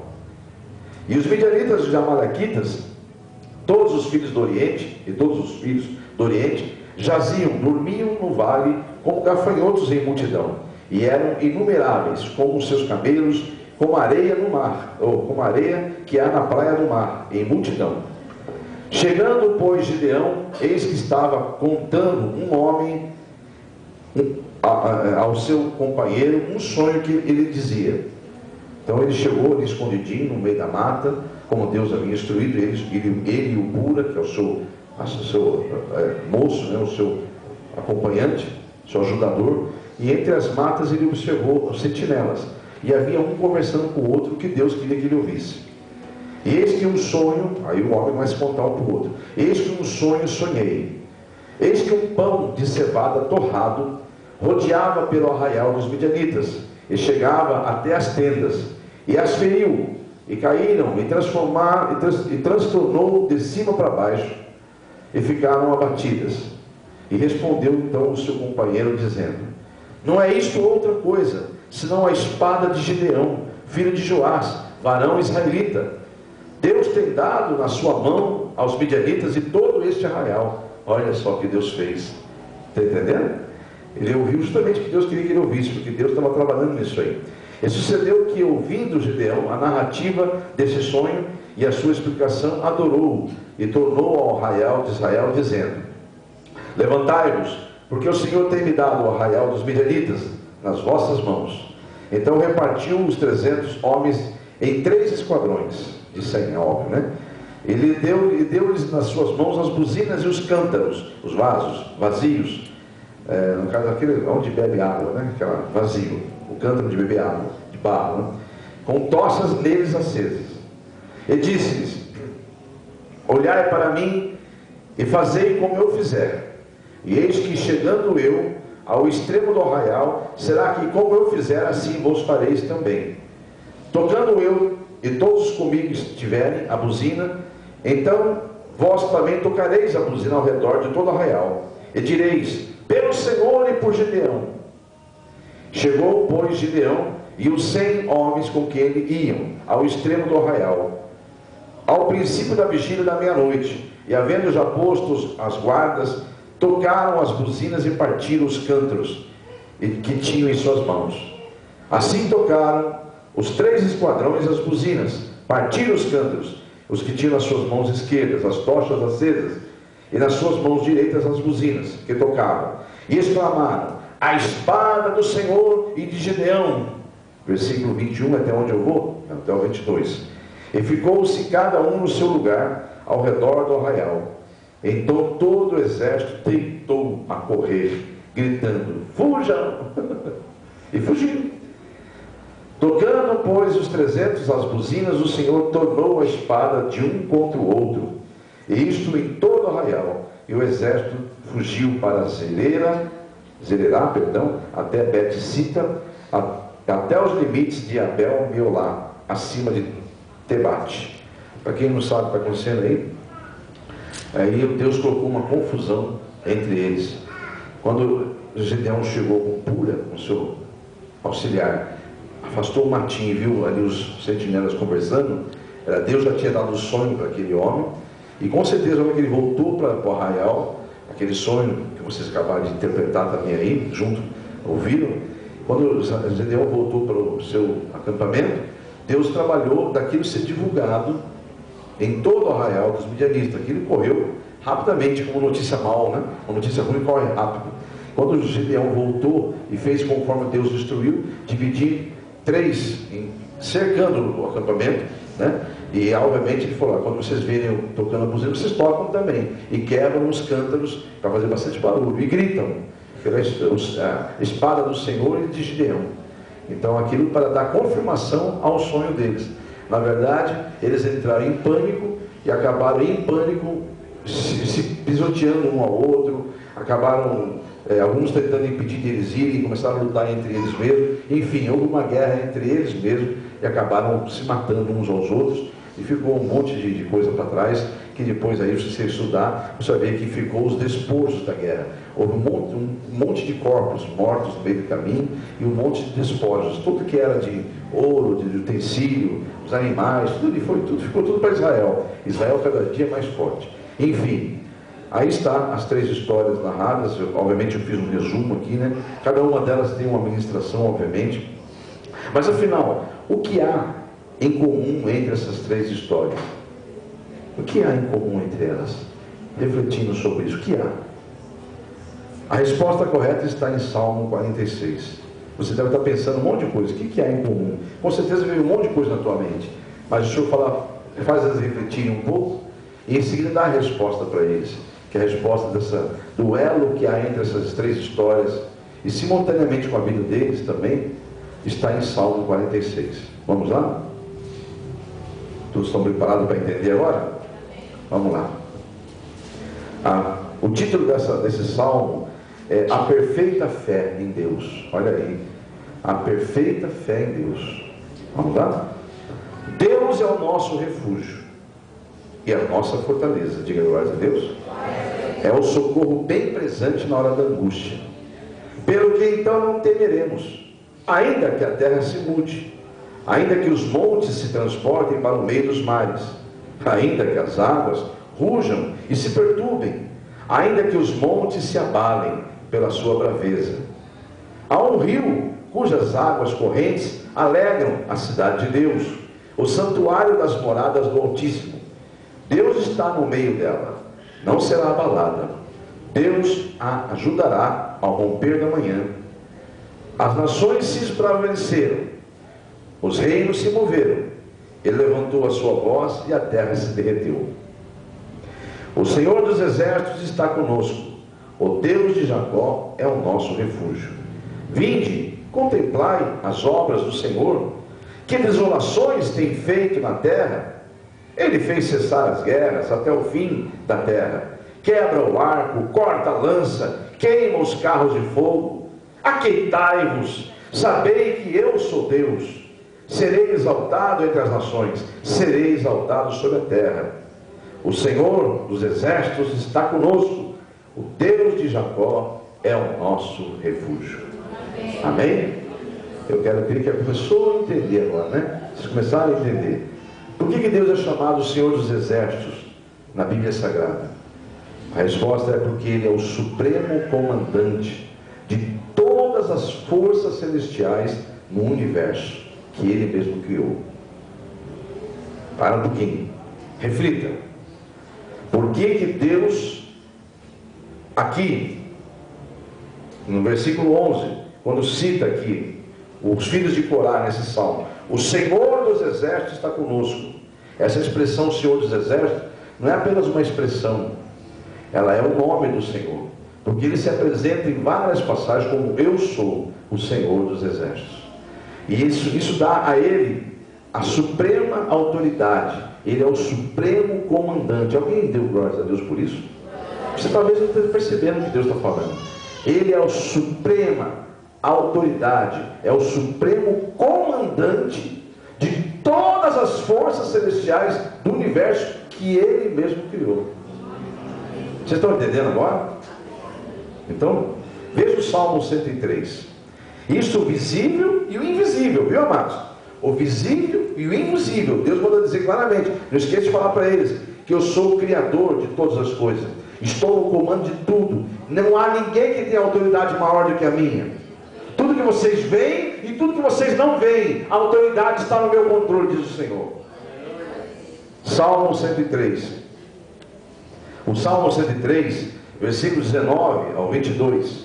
E os midianitas e os amalequitas, todos os filhos do Oriente, e todos os filhos do Oriente, jaziam, dormiam no vale como gafanhotos em multidão, e eram inumeráveis como os seus camelos, como a areia no mar, ou como a areia que há na praia do mar, em multidão. Chegando, pois, Gideão, eis que estava contando um homem ao seu companheiro um sonho que ele dizia. Então ele chegou ali escondidinho no meio da mata, como Deus havia instruído ele e o Pura, que é o seu moço, né, o seu acompanhante, seu ajudador, e entre as matas ele observou os sentinelas, e havia um conversando com o outro que Deus queria que ele ouvisse. E eis que um sonho, aí o homem vai se contar um para o outro, eis que um sonho sonhei, eis que um pão de cevada torrado rodeava pelo arraial dos midianitas, e chegava até as tendas, e as feriu, e caíram, e transtornou de cima para baixo, e ficaram abatidas. E respondeu então o seu companheiro, dizendo: não é isto outra coisa, senão a espada de Gideão, filho de Joás, varão israelita. Deus tem dado na sua mão aos midianitas e todo este arraial. Olha só o que Deus fez. Está entendendo? Ele ouviu justamente o que Deus queria que ele ouvisse, porque Deus estava trabalhando nisso aí. E sucedeu que, ouvindo Gideão a narrativa desse sonho e a sua explicação, adorou e tornou ao arraial de Israel, dizendo: levantai-vos, porque o Senhor tem me dado o arraial dos midianitas nas vossas mãos. Então repartiu os 300 homens em 3 esquadrões de 100, é óbvio, né? Ele deu-lhes nas suas mãos as buzinas e os cântaros, os vasos vazios, no caso aquele onde bebe água, né? Aquela vazio, o cântaro de beber água, de barro, né? Com tochas neles acesas. E disse-lhes: olhai para mim e fazei como eu fizer. E eis que, chegando eu ao extremo do arraial, será que, como eu fizer, assim vos fareis também. Tocando eu e todos comigo estiverem a buzina, então vós também tocareis a buzina ao redor de todo o arraial, e direis: pelo Senhor e por Gideão. Chegou, pois, Gideão e os 100 homens com que ele iam ao extremo do arraial, ao princípio da vigília da meia-noite, e havendo já posto as guardas, tocaram as buzinas e partiram os cântaros que tinham em suas mãos. Assim tocaram os 3 esquadrões as buzinas, partiram os cântaros, os que tinham nas suas mãos esquerdas as tochas acesas, e nas suas mãos direitas as buzinas que tocavam, e exclamaram: a espada do Senhor e de Gideão. Versículo 21, até onde eu vou? Até o 22. E ficou-se cada um no seu lugar ao redor do arraial. Então todo o exército tentou a correr, gritando: fujam! E fugiram. Tocando, pois, os 300 as buzinas, o Senhor tornou a espada de um contra o outro, e isto em todo o arraial. E o exército fugiu para Zererá, até Bet-sita, até os limites de Abel-meolá, acima de Tebate. Para quem não sabe o que está acontecendo aí Deus colocou uma confusão entre eles. Quando Gideão chegou com Pura, com seu auxiliar, afastou o matinho e viu ali os sentinelas conversando, Deus já tinha dado o sonho para aquele homem, e com certeza que ele voltou para o arraial, aquele sonho que vocês acabaram de interpretar também aí, junto, ouviram? Quando Gideão voltou para o seu acampamento, Deus trabalhou daquilo ser divulgado em todo o arraial dos midianitas. Aquilo correu rapidamente, como notícia mal, né? Uma notícia ruim corre rápido. Quando Gideão voltou e fez conforme Deus instruiu, dividir 3 cercando o acampamento, né? E obviamente ele falou: quando vocês virem eu tocando a buzina, vocês tocam também, e quebram os cântaros para fazer bastante barulho, e gritam. pela espada do Senhor e de Gideão. Então aquilo para dar confirmação ao sonho deles. Na verdade, eles entraram em pânico e acabaram em pânico se pisoteando um ao outro, acabaram alguns tentando impedir de eles irem, começaram a lutar entre eles mesmos. Enfim, houve uma guerra entre eles mesmos e acabaram se matando uns aos outros, e ficou um monte de coisa para trás, que depois aí, se você estudar, você vai ver que ficou os despojos da guerra. Houve um monte de corpos mortos no meio do caminho e um monte de despojos, tudo que era de ouro, de utensílio, os animais, ficou tudo para Israel. Israel cada dia mais forte. Enfim, aí está as 3 histórias narradas. Obviamente eu fiz um resumo aqui, né? Cada uma delas tem uma ministração, obviamente. Mas afinal, o que há em comum entre essas 3 histórias? O que há em comum entre elas? Refletindo sobre isso, o que há? A resposta correta está em Salmo 46. Você deve estar pensando um monte de coisa. O que há em comum? Com certeza veio um monte de coisa na tua mente. Mas deixa eu faz elas refletirem um pouco e em seguida dá a resposta para eles. Que é a resposta dessa duelo que há entre essas 3 histórias e simultaneamente com a vida deles também está em Salmo 46. Vamos lá? Todos estão preparados para entender agora? Vamos lá. O título desse salmo é A Perfeita Fé em Deus. Olha aí. A perfeita fé em Deus. Vamos lá? Deus é o nosso refúgio e a nossa fortaleza. Diga glória a Deus. É o socorro bem presente na hora da angústia. Pelo que então não temeremos, ainda que a terra se mude, ainda que os montes se transportem para o meio dos mares, ainda que as águas rujam e se perturbem, ainda que os montes se abalem pela sua braveza. Há um rio cujas águas correntes alegram a cidade de Deus, o santuário das moradas do Altíssimo. Deus está no meio dela, não será abalada. Deus a ajudará ao romper da manhã. As nações se esbraveceram, os reinos se moveram. Ele levantou a sua voz e a terra se derreteu. O Senhor dos exércitos está conosco. O Deus de Jacó é o nosso refúgio. Vinde, contemplai as obras do Senhor. Que desolações tem feito na terra. Ele fez cessar as guerras até o fim da terra. Quebra o arco, corta a lança, queima os carros de fogo. Aquietai-vos, sabei que eu sou Deus. Serei exaltado entre as nações, serei exaltado sobre a terra. O Senhor dos exércitos está conosco. O Deus de Jacó é o nosso refúgio. Amém? Eu queria que a pessoa entender agora, né? Vocês começarem a entender. Por que Deus é chamado o Senhor dos exércitos na Bíblia Sagrada? A resposta é porque Ele é o supremo comandante de todas as forças celestiais no universo que Ele mesmo criou. Para um pouquinho, reflita. Por que Deus, aqui no versículo 11, quando cita aqui os filhos de Corá nesse salmo, o Senhor dos exércitos está conosco. Essa expressão Senhor dos exércitos não é apenas uma expressão, ela é o nome do Senhor, porque Ele se apresenta em várias passagens como eu sou o Senhor dos exércitos. E isso dá a Ele a suprema autoridade. Ele é o supremo comandante. Alguém deu glórias a Deus por isso? Você talvez não esteja percebendo o que Deus está falando. Ele é o suprema autoridade, é o supremo comandante de todas as forças celestiais do universo que Ele mesmo criou. Vocês estão entendendo agora? Então, veja o Salmo 103. Isso o visível e o invisível, viu, amados? O visível e o invisível. Deus manda dizer claramente. Não esqueça de falar para eles que eu sou o Criador de todas as coisas. Estou no comando de tudo. Não há ninguém que tenha autoridade maior do que a minha. Tudo que vocês veem e tudo que vocês não veem, a autoridade está no meu controle, diz o Senhor. Salmo 103. O Salmo 103, versículos 19 ao 22,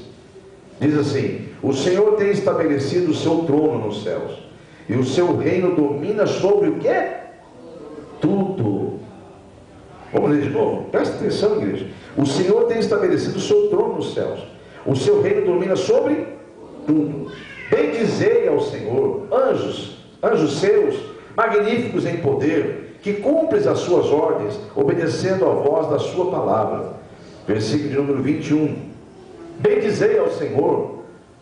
diz assim: o Senhor tem estabelecido o seu trono nos céus, e o seu reino domina sobre o quê? Tudo. Vamos ler de novo? Presta atenção, igreja. O Senhor tem estabelecido o seu trono nos céus, O seu reino domina sobre tudo. Bendizei ao Senhor, anjos seus, magníficos em poder, que cumpres as suas ordens, obedecendo à voz da sua palavra. Versículo de número 21. Bendizei ao Senhor,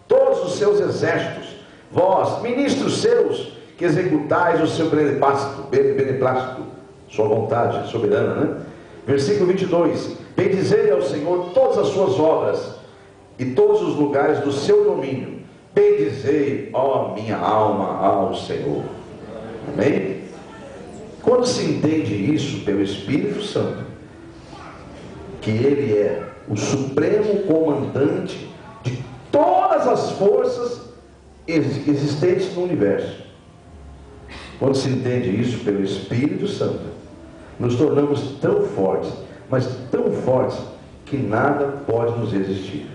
todos os seus exércitos, vós, ministros seus, que executais o seu beneplácito, sua vontade soberana, né? Versículo 22. Bendizei ao Senhor todas as suas obras, e todos os lugares do seu domínio. Bendizei, ó minha alma, ao Senhor. Amém? Quando se entende isso pelo Espírito Santo, que Ele é o supremo comandante de todas as forças existentes no universo, quando se entende isso pelo Espírito Santo, nos tornamos tão fortes, mas tão fortes, que nada pode nos resistir,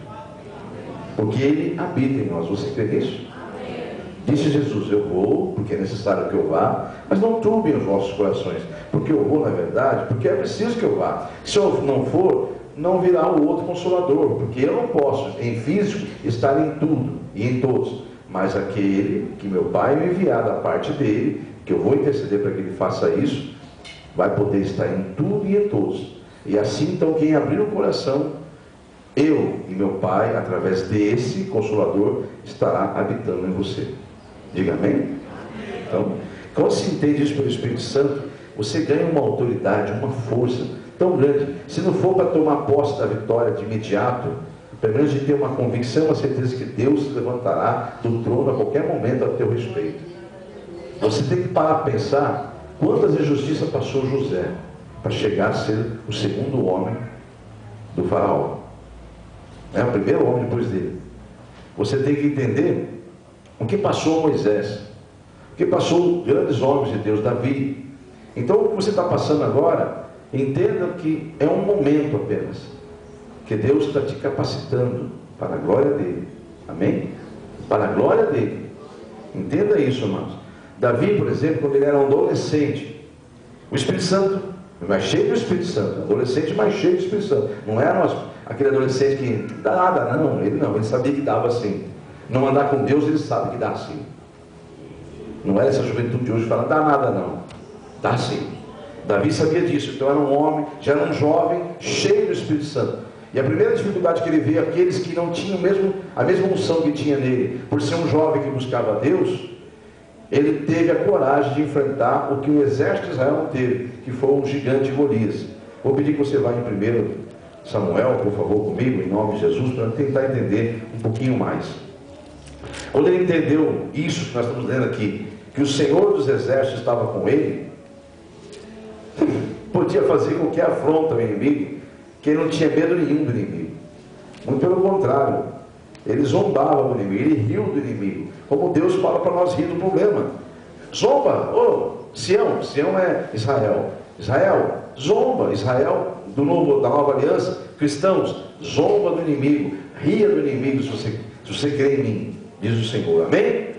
porque Ele habita em nós. Você crê nisso? Disse Jesus: eu vou, porque é necessário que eu vá, mas não turbem os vossos corações, porque eu vou na verdade, porque é preciso que eu vá. Se eu não for, não virá o outro Consolador, porque eu não posso, em físico, estar em tudo e em todos, mas aquele que meu Pai me enviar da parte dele, que eu vou interceder para que ele faça isso, vai poder estar em tudo e em todos. E assim, então, quem abrir o coração, eu e meu Pai, através desse Consolador, estará habitando em você. Diga amém? Então, quando se entende isso pelo Espírito Santo, você ganha uma autoridade, uma força tão grande. Se não for para tomar posse da vitória de imediato, pelo menos de ter uma convicção, uma certeza que Deus se levantará do trono a qualquer momento a teu respeito. Você tem que parar para pensar quantas injustiças passou José para chegar a ser o segundo homem do faraó. É o primeiro homem depois dele. Você tem que entender o que passou Moisés, o que passou grandes homens de Deus, Davi. Então o que você está passando agora, entenda que é um momento apenas, que Deus está te capacitando para a glória dele. Amém? Para a glória dele. Entenda isso, irmãos. Davi, por exemplo, quando ele era um adolescente, o Espírito Santo, mais cheio do Espírito Santo, adolescente mais cheio do Espírito Santo, não era aquele adolescente que dá nada, não, ele sabia que dava sim. Não andar com Deus, ele sabe que dá sim. Não era essa juventude de hoje que fala, dá nada não, dá sim. Davi sabia disso, então era um homem, já era um jovem cheio do Espírito Santo. E a primeira dificuldade que ele vê, aqueles que não tinham a mesma unção que tinha nele, por ser um jovem que buscava a Deus, ele teve a coragem de enfrentar o que o exército de Israel não teve, que foi um gigante Golias. Vou pedir que você vá em 1 Samuel, por favor, comigo, em nome de Jesus, para tentar entender um pouquinho mais. Quando ele entendeu isso que nós estamos lendo aqui, que o Senhor dos Exércitos estava com ele, podia fazer qualquer afronta ao inimigo, que ele não tinha medo nenhum do inimigo. Muito pelo contrário, ele zombava do inimigo, ele riu do inimigo, como Deus fala para nós rir do problema. Zomba, Sião é Israel, zomba, Israel da nova aliança, cristãos, zomba do inimigo, ria do inimigo se você crê em mim, diz o Senhor. Amém?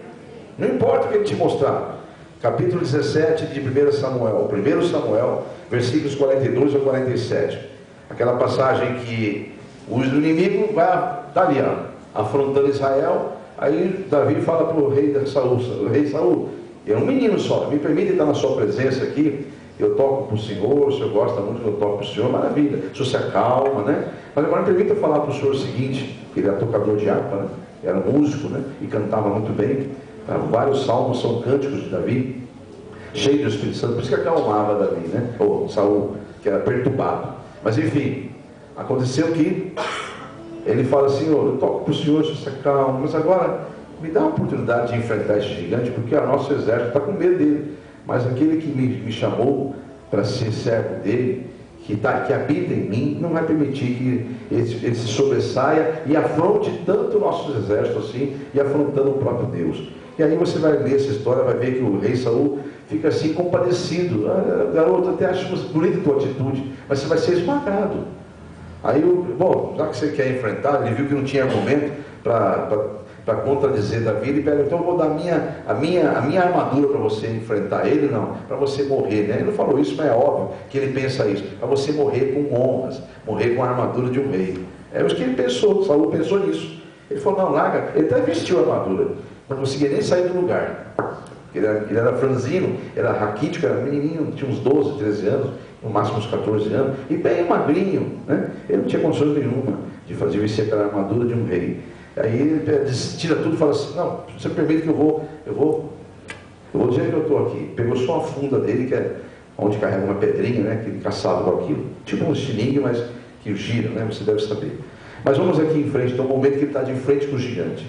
Não importa o que ele te mostrar. Capítulo 17 de 1 Samuel, versículos 42 a 47, aquela passagem que o inimigo vai dali, afrontando Israel. Aí Davi fala para o rei Saul, é um menino só, me permite estar na sua presença aqui, eu toco para o Senhor, o Senhor gosta muito que eu toco para o Senhor, maravilha, o Senhor se acalma, né? Mas agora me permita falar para o Senhor o seguinte, que ele era tocador de harpa, né? Era músico, né? E cantava muito bem, vários salmos são cânticos de Davi, cheio do Espírito Santo, por isso que acalmava Davi, né? Ou Saul, que era perturbado. Mas enfim, aconteceu que ele fala assim, eu toco para o Senhor, se acalma, mas agora me dá a oportunidade de enfrentar esse gigante, porque o nosso exército está com medo dele. Mas aquele que me chamou para ser servo dele, que habita em mim, não vai permitir que ele se sobressaia e afronte tanto o nosso exército assim, e afrontando o próprio Deus. E aí você vai ler essa história, vai ver que o rei Saul fica assim compadecido. Garoto, até acho bonita a tua atitude, mas você vai ser esmagado. Aí, já que você quer enfrentar, ele viu que não tinha argumento para contradizer Davi, ele pega, então eu vou dar a minha armadura para você enfrentar ele, não, para você morrer, né? Ele não falou isso, mas é óbvio que ele pensa isso, para você morrer com honras, morrer com a armadura de um rei. É isso que ele pensou, Saul pensou nisso. Ele falou, não, larga. Ele até vestiu a armadura, não conseguia nem sair do lugar. Ele era franzino, era raquítico, era menininho, tinha uns 12, 13 anos, no máximo uns 14 anos, e bem magrinho, né? Ele não tinha condições nenhuma de vestir aquela armadura de um rei. Aí ele tira tudo e fala assim, não, você permite que eu vou do jeito que eu estou aqui. Pegou só a funda dele, que é onde carrega uma pedrinha, né, que ele caçava com aquilo, tipo um estilingue, mas que gira, né, você deve saber. Mas vamos aqui em frente, tem um momento que ele está de frente com o gigante.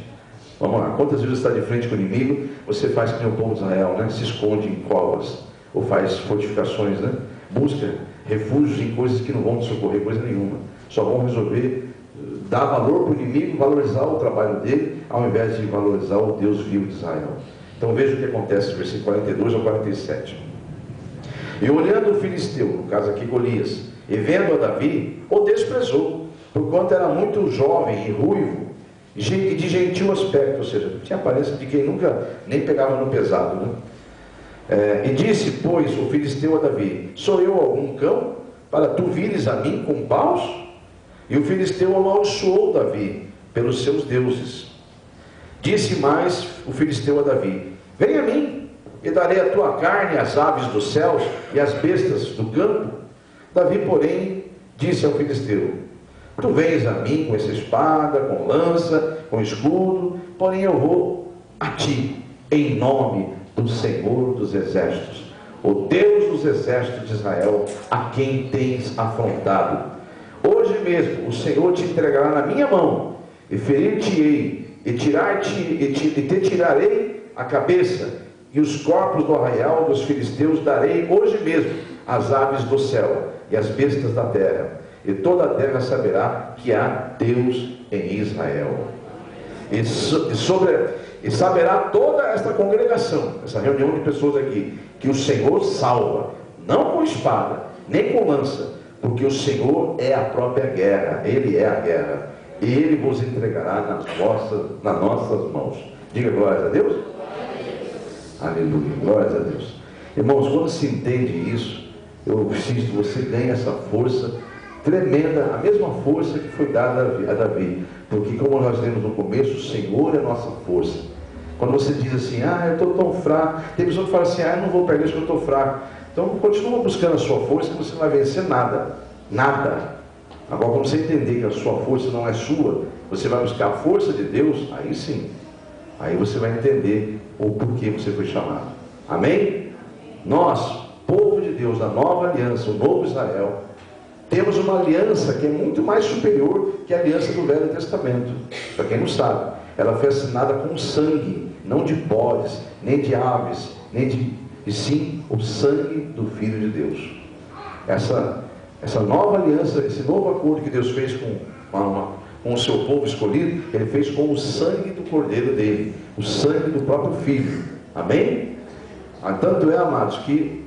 Vamos lá, quantas vezes você está de frente com o inimigo, você faz que nem o povo de Israel, né, se esconde em covas, ou faz fortificações, né, busca refúgios em coisas que não vão te socorrer coisa nenhuma, só vão resolver dar valor para o inimigo, valorizar o trabalho dele, ao invés de valorizar o Deus vivo de Israel. Então veja o que acontece, versículo 42 ao 47. E olhando o filisteu, no caso aqui Golias, e vendo a Davi, o desprezou, porquanto era muito jovem e ruivo, e de gentil aspecto, ou seja, tinha aparência de quem nunca nem pegava no pesado, né? E disse, pois, o filisteu a Davi, sou eu algum cão, para tu vires a mim com paus? E o filisteu amaldiçoou Davi pelos seus deuses. Disse mais o filisteu a Davi, vem a mim, e darei a tua carne às aves dos céus e às bestas do campo. Davi, porém, disse ao filisteu, tu vens a mim com essa espada, com lança, com escudo, porém eu vou a ti, em nome do Senhor dos exércitos, o Deus dos exércitos de Israel, a quem tens afrontado. Hoje mesmo o Senhor te entregará na minha mão, e ferir-te-ei, e te tirarei a cabeça, e os corpos do arraial dos filisteus darei hoje mesmo às aves do céu e às bestas da terra, e toda a terra saberá que há Deus em Israel. E saberá toda esta congregação, essa reunião de pessoas aqui, que o Senhor salva, não com espada, nem com lança, porque o Senhor é a própria guerra, Ele é a guerra, e Ele vos entregará nas nossas mãos. Diga glórias a Deus. Aleluia, glórias a Deus. Irmãos, quando se entende isso, eu insisto, você ganha essa força tremenda, a mesma força que foi dada a Davi, porque como nós lemos no começo, o Senhor é a nossa força. Quando você diz assim, eu estou tão fraco, tem pessoa que fala assim, eu não vou perder isso que eu estou fraco. Então continua buscando a sua força, que você não vai vencer nada, nada. Agora quando você entender que a sua força não é sua, você vai buscar a força de Deus, aí sim, aí você vai entender o porquê você foi chamado. Amém? Nós, povo de Deus, da nova aliança, o novo Israel, temos uma aliança que é muito mais superior que a aliança do Velho Testamento. Para quem não sabe, ela foi assinada com sangue, não de bodes, nem de aves, e sim o sangue do Filho de Deus. Essa nova aliança, esse novo acordo que Deus fez com o seu povo escolhido, Ele fez com o sangue do Cordeiro dele, o sangue do próprio Filho. Amém? Tanto é, amados, que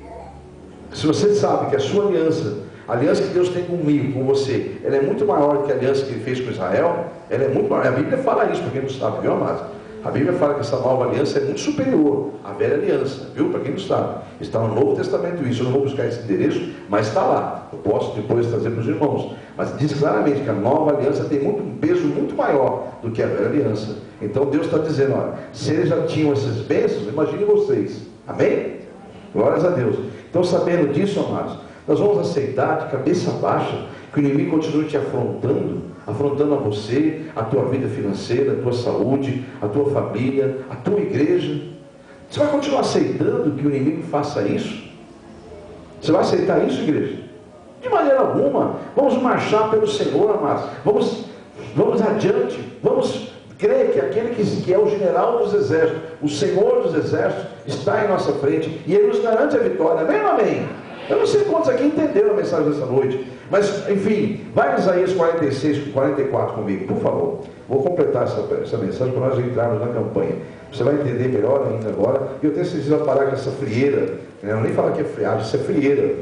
se você sabe que a sua aliança, a aliança que Deus tem comigo, com você, ela é muito maior do que a aliança que Ele fez com Israel, ela é muito maior. A Bíblia fala isso, para quem não sabe, viu, amados? A Bíblia fala que essa nova aliança é muito superior à velha aliança, viu? Para quem não sabe, está no Novo Testamento isso. Eu não vou buscar esse endereço, mas está lá. Eu posso depois trazer para os irmãos. Mas diz claramente que a nova aliança tem um peso muito maior do que a velha aliança. Então Deus está dizendo, olha, se eles já tinham essas bênçãos, imagine vocês. Amém? Glórias a Deus. Então, sabendo disso, amados, nós vamos aceitar de cabeça baixa que o inimigo continue te afrontando a você, a tua vida financeira, a tua saúde, a tua família, a tua igreja. Você vai continuar aceitando que o inimigo faça isso? Você vai aceitar isso, igreja? De maneira alguma. Vamos marchar pelo Senhor, amados. Vamos adiante. Vamos crer que aquele que é o general dos exércitos, o Senhor dos exércitos, está em nossa frente e Ele nos garante a vitória. Amém ou amém? Eu não sei quantos aqui entenderam a mensagem dessa noite, mas enfim, vai em Isaías 46, 44 comigo, por favor. Vou completar essa mensagem para nós entrarmos na campanha. Você vai entender melhor ainda agora. E eu tenho certeza que vai parar com essa frieira, né? Eu nem falo que é friagem, isso é frieira,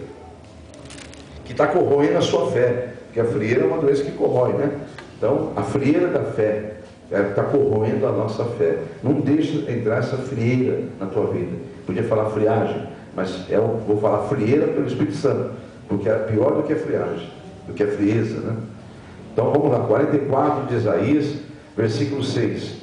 que está corroendo a sua fé, porque a frieira é uma doença que corrói, né? Então, a frieira da fé está corroendo a nossa fé. Não deixa entrar essa frieira na tua vida. Podia falar friagem, mas eu vou falar frieira pelo Espírito Santo, porque é pior do que a friagem, do que a frieza, né? Então vamos lá, 44 de Isaías, versículo 6.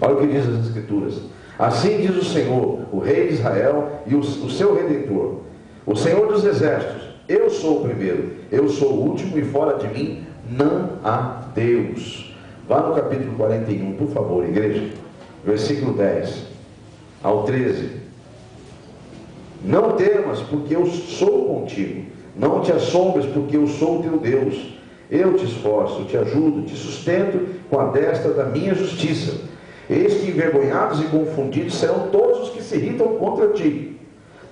Olha o que diz as Escrituras. Assim diz o Senhor, o Rei de Israel e o seu Redentor, o Senhor dos Exércitos: eu sou o primeiro, eu sou o último, e fora de mim não há Deus. Vá no capítulo 41, por favor, igreja, versículo 10 ao 13. Não temas, porque eu sou contigo. Não te assombres, porque eu sou o teu Deus. Eu te esforço, te ajudo, te sustento com a destra da minha justiça. Eis que envergonhados e confundidos serão todos os que se irritam contra ti.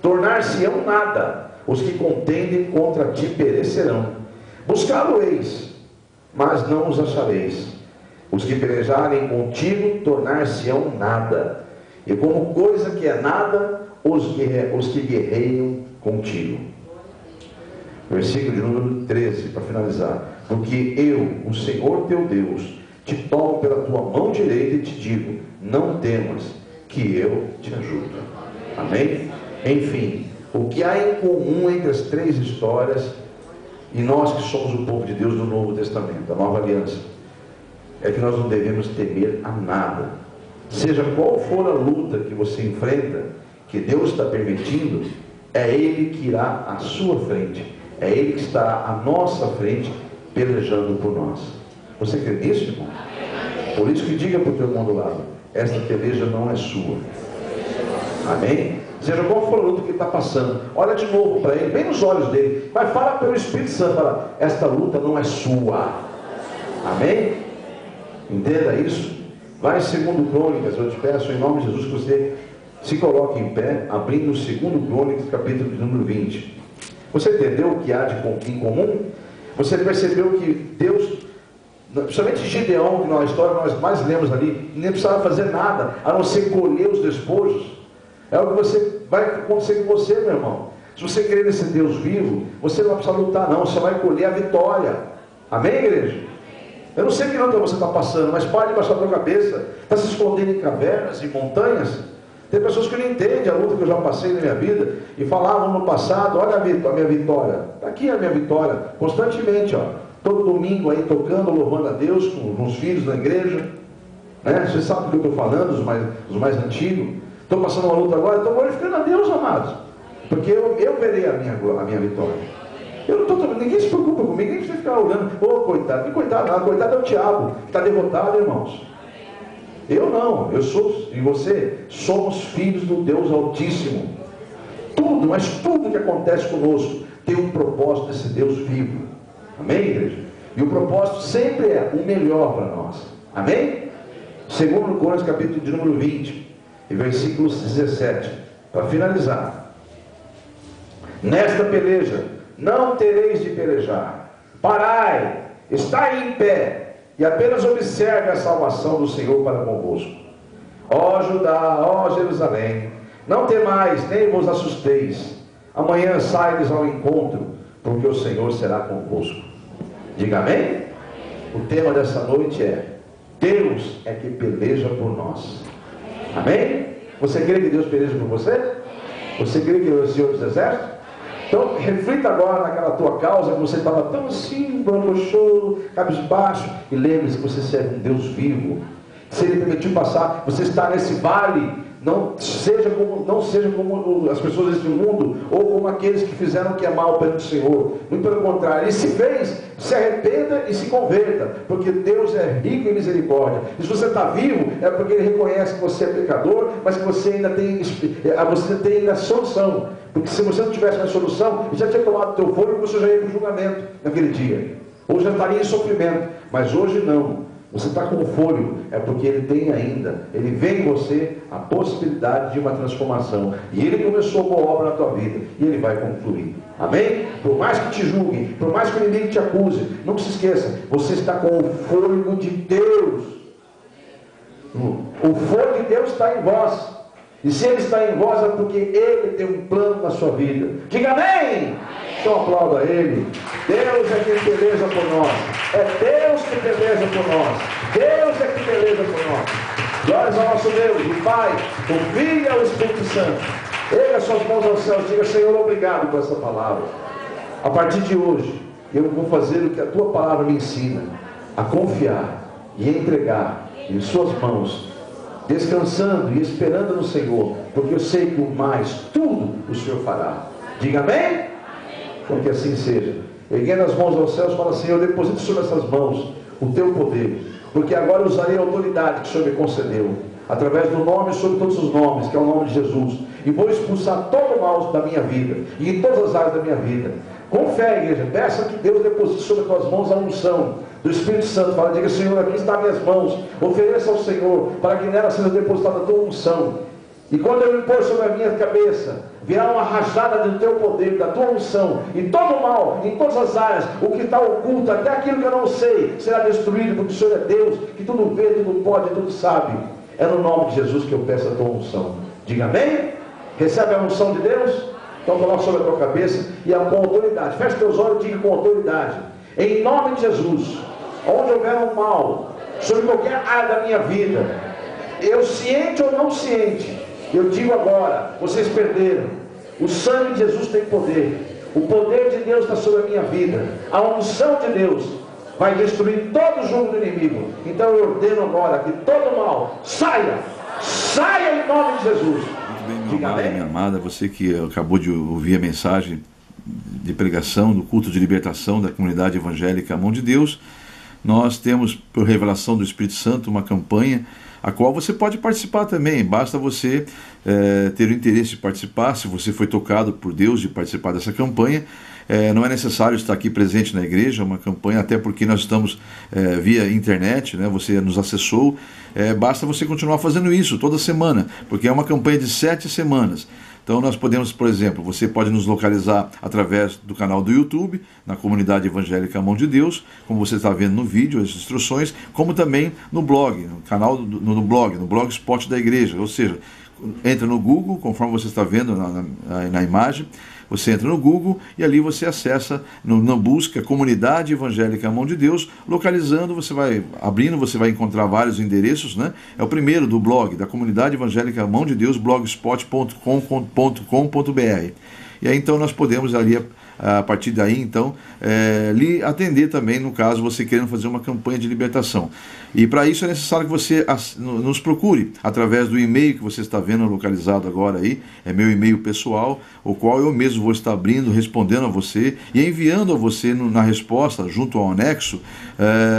Tornar-se-ão nada os que contendem contra ti, perecerão. Buscá-lo-eis, mas não os achareis. Os que pelejarem contigo tornar-se-ão nada, e como coisa que é nada os que guerreiam contigo. Versículo de número 13, para finalizar. Porque eu, o Senhor teu Deus, te tomo pela tua mão direita e te digo: não temas, que eu te ajudo. Amém? Enfim, o que há em comum entre as três histórias, e nós que somos o povo de Deus do Novo Testamento, da Nova Aliança, é que nós não devemos temer a nada. Seja qual for a luta que você enfrenta, que Deus está permitindo, é Ele que irá à sua frente, é Ele que estará à nossa frente, pelejando por nós. Você crê nisso, irmão? Por isso que diga para o teu irmão do lado: esta peleja não é sua. Amém? Seja qual for a luta que ele está passando, olha de novo para ele, bem nos olhos dele, mas fala pelo Espírito Santo, fala: esta luta não é sua. Amém? Entenda isso. Vai em 2 Crônicas, eu te peço em nome de Jesus que você se coloque em pé, abrindo o 2 Crônicas, capítulo de número 20. Você entendeu o que há de em comum? Você percebeu que Deus, principalmente Gideão, que na história nós mais lemos ali, nem precisava fazer nada, a não ser colher os despojos. É o que vai acontecer com você, meu irmão. Se você crer nesse Deus vivo, você não vai precisar lutar não, você vai colher a vitória. Amém, igreja? Eu não sei que luta você está passando, mas pare de baixar a tua cabeça. Está se escondendo em cavernas, em montanhas. Tem pessoas que não entendem a luta que eu já passei na minha vida e falavam no passado: olha a minha vitória. Está aqui a minha vitória, constantemente, ó. Todo domingo aí tocando, louvando a Deus com os filhos na igreja, né? Você sabe do que eu estou falando, os mais antigos. Estou passando uma luta agora, estou glorificando a Deus, amados, porque eu verei a minha vitória. Eu não estou, ninguém se preocupa comigo, ninguém precisa ficar olhando: ô coitado, que coitado nada, coitado é o diabo, que está derrotado, irmãos. Eu não, eu sou, e você, somos filhos do Deus Altíssimo. Tudo, mas tudo que acontece conosco tem um propósito desse Deus vivo. Amém, igreja? E o propósito sempre é o melhor para nós. Amém? 2 Crônicas, capítulo de número 20, e versículos 17, para finalizar. Nesta peleja não tereis de pelejar. Parai, estai em pé, e apenas observe a salvação do Senhor para convosco. Ó Judá, ó Jerusalém, não temais, nem vos assusteis. Amanhã saides ao encontro, porque o Senhor será convosco. Diga amém? O tema dessa noite é: Deus é que peleja por nós. Amém? Você crê que Deus peleja por você? Você crê que Ele é o Senhor dos Exércitos? Então reflita agora naquela tua causa que você estava tão assim, broxou, cabisbaixo, e lembre-se que você serve um Deus vivo. Se Ele permitiu passar, você está nesse vale, não seja como as pessoas deste mundo, ou como aqueles que fizeram o que é mal perante o Senhor. Muito pelo contrário, e se fez, se arrependa e se converta, porque Deus é rico em misericórdia. E se você está vivo, é porque Ele reconhece que você é pecador, mas que você ainda tem a solução. Porque se você não tivesse uma solução, Ele já tinha tomado o teu fôlego e você já ia para o julgamento naquele dia. Ou já estaria em sofrimento. Mas hoje não. Você está com o fôlego, é porque Ele tem ainda. Ele vê em você a possibilidade de uma transformação. E Ele começou boa obra na tua vida. E Ele vai concluir. Amém? Por mais que te julguem, por mais que o inimigo te acuse, não se esqueça, você está com o fôlego de Deus. O fôlego de Deus está em vós. E se Ele está em vós, é porque Ele tem um plano na sua vida. Diga amém! Então aplauda Ele. Deus é quem peleja por nós. É Deus que peleja por nós. Deus é que peleja por nós. Glórias ao nosso Deus, o Pai, o Filho e o Espírito Santo. Erga suas mãos aos céus, diga: Senhor, obrigado por essa palavra. A partir de hoje, Eu vou fazer o que a tua palavra me ensina, a confiar e entregar em suas mãos, descansando e esperando no Senhor, porque eu sei que o mais, tudo o Senhor fará. Diga amém? Então que assim seja. Erguendo as mãos aos céus, fala: Senhor, deposita sobre essas mãos o teu poder, porque agora eu usarei a autoridade que o Senhor me concedeu, através do nome sobre todos os nomes, que é o nome de Jesus, e vou expulsar todo o mal da minha vida, e em todas as áreas da minha vida. Com fé, igreja, peça que Deus deposite sobre as tuas mãos a unção do Espírito Santo. Fala, diga: Senhor, aqui está minhas mãos, ofereça ao Senhor, para que nela seja depositada a tua unção. E quando eu impor sobre a minha cabeça, virá uma rajada do teu poder, da tua unção, e todo o mal, em todas as áreas, o que está oculto, até aquilo que eu não sei, será destruído, porque o Senhor é Deus, que tudo vê, tudo pode, tudo sabe. É no nome de Jesus que eu peço a tua unção. Diga amém? Recebe a unção de Deus? Então coloca sobre a tua cabeça e com autoridade. Feche teus olhos e diga com autoridade: em nome de Jesus, onde houver um mal, sobre qualquer área da minha vida, eu ciente ou não ciente, eu digo agora: vocês perderam. O sangue de Jesus tem poder. O poder de Deus está sobre a minha vida. A unção de Deus vai destruir todo o jogo do inimigo. Então eu ordeno agora que todo mal saia. Saia em nome de Jesus. Muito bem, meu amado e minha amada, você que acabou de ouvir a mensagem de pregação do culto de libertação da comunidade evangélica A Mão de Deus. Nós temos, por revelação do Espírito Santo, uma campanha a qual você pode participar também. Basta você ter o interesse de participar. Se você foi tocado por Deus de participar dessa campanha, não é necessário estar aqui presente na igreja. É uma campanha, até porque nós estamos via internet, né? Você nos acessou. Basta você continuar fazendo isso toda semana, porque é uma campanha de 7 semanas. Então nós podemos, por exemplo, você pode nos localizar através do canal do YouTube, na comunidade evangélica A Mão de Deus, como você está vendo no vídeo, as instruções, como também no blog, no canal no blogspot da igreja. Ou seja, entra no Google, conforme você está vendo na imagem, você entra no Google e ali você acessa, na busca Comunidade Evangélica A Mão de Deus, localizando, você vai abrindo, você vai encontrar vários endereços, né? É o primeiro do blog, da Comunidade Evangélica A Mão de Deus, blogspot.com.br. E aí então nós podemos ali, a partir daí então, lhe atender também, no caso você querendo fazer uma campanha de libertação. E para isso é necessário que você nos procure através do e-mail que você está vendo localizado agora aí. É meu e-mail pessoal, o qual eu mesmo vou estar abrindo, respondendo a você e enviando a você na resposta, junto ao anexo,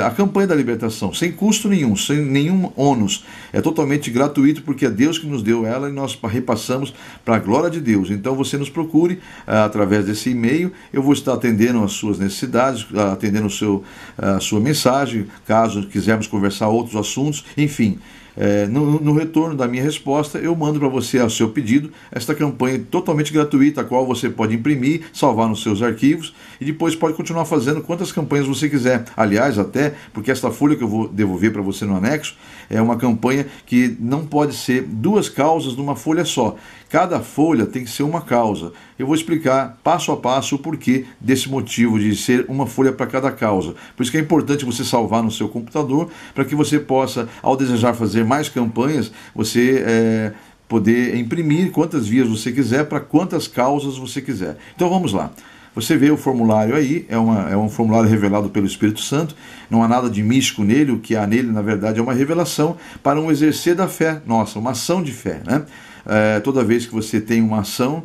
a campanha da libertação, sem custo nenhum, sem nenhum ônus. É totalmente gratuito, porque é Deus que nos deu ela e nós repassamos para a glória de Deus. Então você nos procure através desse e-mail. Eu vou estar atendendo as suas necessidades, atendendo a sua mensagem, caso quisermos conversar outros assuntos, enfim. No retorno da minha resposta, eu mando para você, ao seu pedido, esta campanha totalmente gratuita, a qual você pode imprimir, salvar nos seus arquivos e depois pode continuar fazendo quantas campanhas você quiser. Aliás, até porque esta folha que eu vou devolver para você no anexo é uma campanha que não pode ser 2 causas numa folha só. Cada folha tem que ser uma causa. Eu vou explicar passo a passo o porquê desse motivo de ser uma folha para cada causa. Por isso que é importante você salvar no seu computador, para que você possa, ao desejar fazer mais campanhas, você poder imprimir quantas vias você quiser, para quantas causas você quiser. Então vamos lá. Você vê o formulário aí, é um formulário revelado pelo Espírito Santo, não há nada de místico nele. O que há nele, na verdade, é uma revelação para um exercer da fé nossa, uma ação de fé, né? Toda vez que você tem uma ação,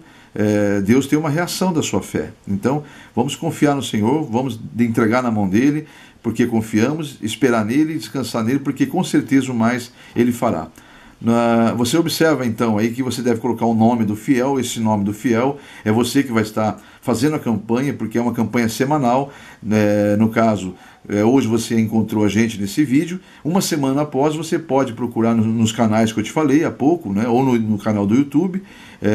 Deus tem uma reação da sua fé. Então, vamos confiar no Senhor, vamos entregar na mão dele, porque confiamos, esperar nele, descansar nele, porque com certeza o mais ele fará. Você observa então aí que você deve colocar o nome do fiel. Esse nome do fiel é você que vai estar fazendo a campanha, porque é uma campanha semanal. No caso, hoje você encontrou a gente nesse vídeo. Uma semana após, você pode procurar nos canais que eu te falei há pouco, né? Ou no canal do YouTube,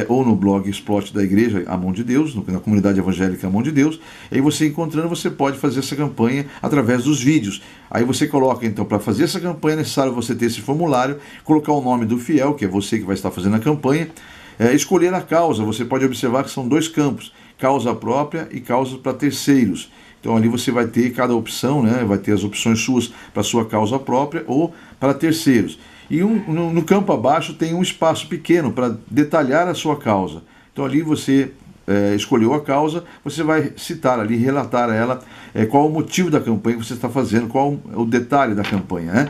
ou no blogspot da igreja A Mão de Deus, na comunidade evangélica A Mão de Deus. E aí você encontrando, você pode fazer essa campanha através dos vídeos. Aí você coloca, então, para fazer essa campanha é necessário você ter esse formulário, colocar o nome do fiel, que é você que vai estar fazendo a campanha, escolher a causa. Você pode observar que são 2 campos, causa própria e causa para terceiros. Então ali você vai ter cada opção, né? Vai ter as opções suas para sua causa própria ou para terceiros. E no campo abaixo tem um espaço pequeno para detalhar a sua causa. Então ali você escolheu a causa, você vai citar ali, relatar a ela qual o motivo da campanha que você está fazendo, qual o detalhe da campanha, né?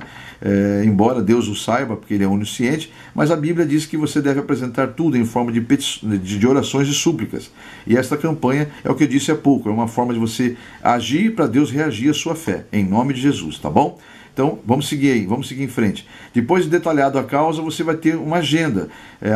Embora Deus o saiba, porque Ele é onisciente, mas a Bíblia diz que você deve apresentar tudo em forma de orações e súplicas. E esta campanha é o que eu disse há pouco, é uma forma de você agir para Deus reagir à sua fé, em nome de Jesus, tá bom? Então, vamos seguir aí, vamos seguir em frente. Depois de detalhado a causa, você vai ter uma agenda,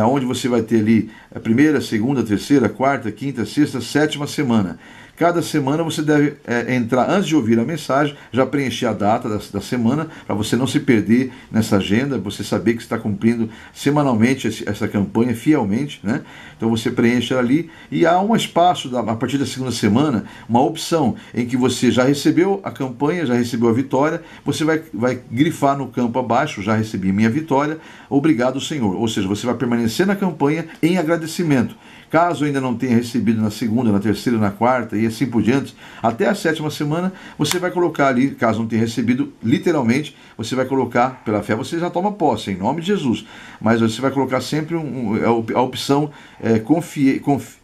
onde você vai ter ali a primeira, segunda, terceira, quarta, quinta, sexta, sétima semana. Cada semana você deve entrar, antes de ouvir a mensagem, já preencher a data da semana, para você não se perder nessa agenda, você saber que está cumprindo semanalmente essa campanha fielmente, né? Então você preenche ela ali, e há um espaço, a partir da segunda semana, uma opção em que você já recebeu a campanha, já recebeu a vitória, você vai grifar no campo abaixo, já recebi minha vitória, obrigado Senhor. Ou seja, você vai permanecer na campanha em agradecimento. Caso ainda não tenha recebido na segunda, na terceira, na quarta e assim por diante, até a sétima semana, você vai colocar ali, caso não tenha recebido, literalmente, você vai colocar, pela fé você já toma posse, em nome de Jesus, mas você vai colocar sempre a opção,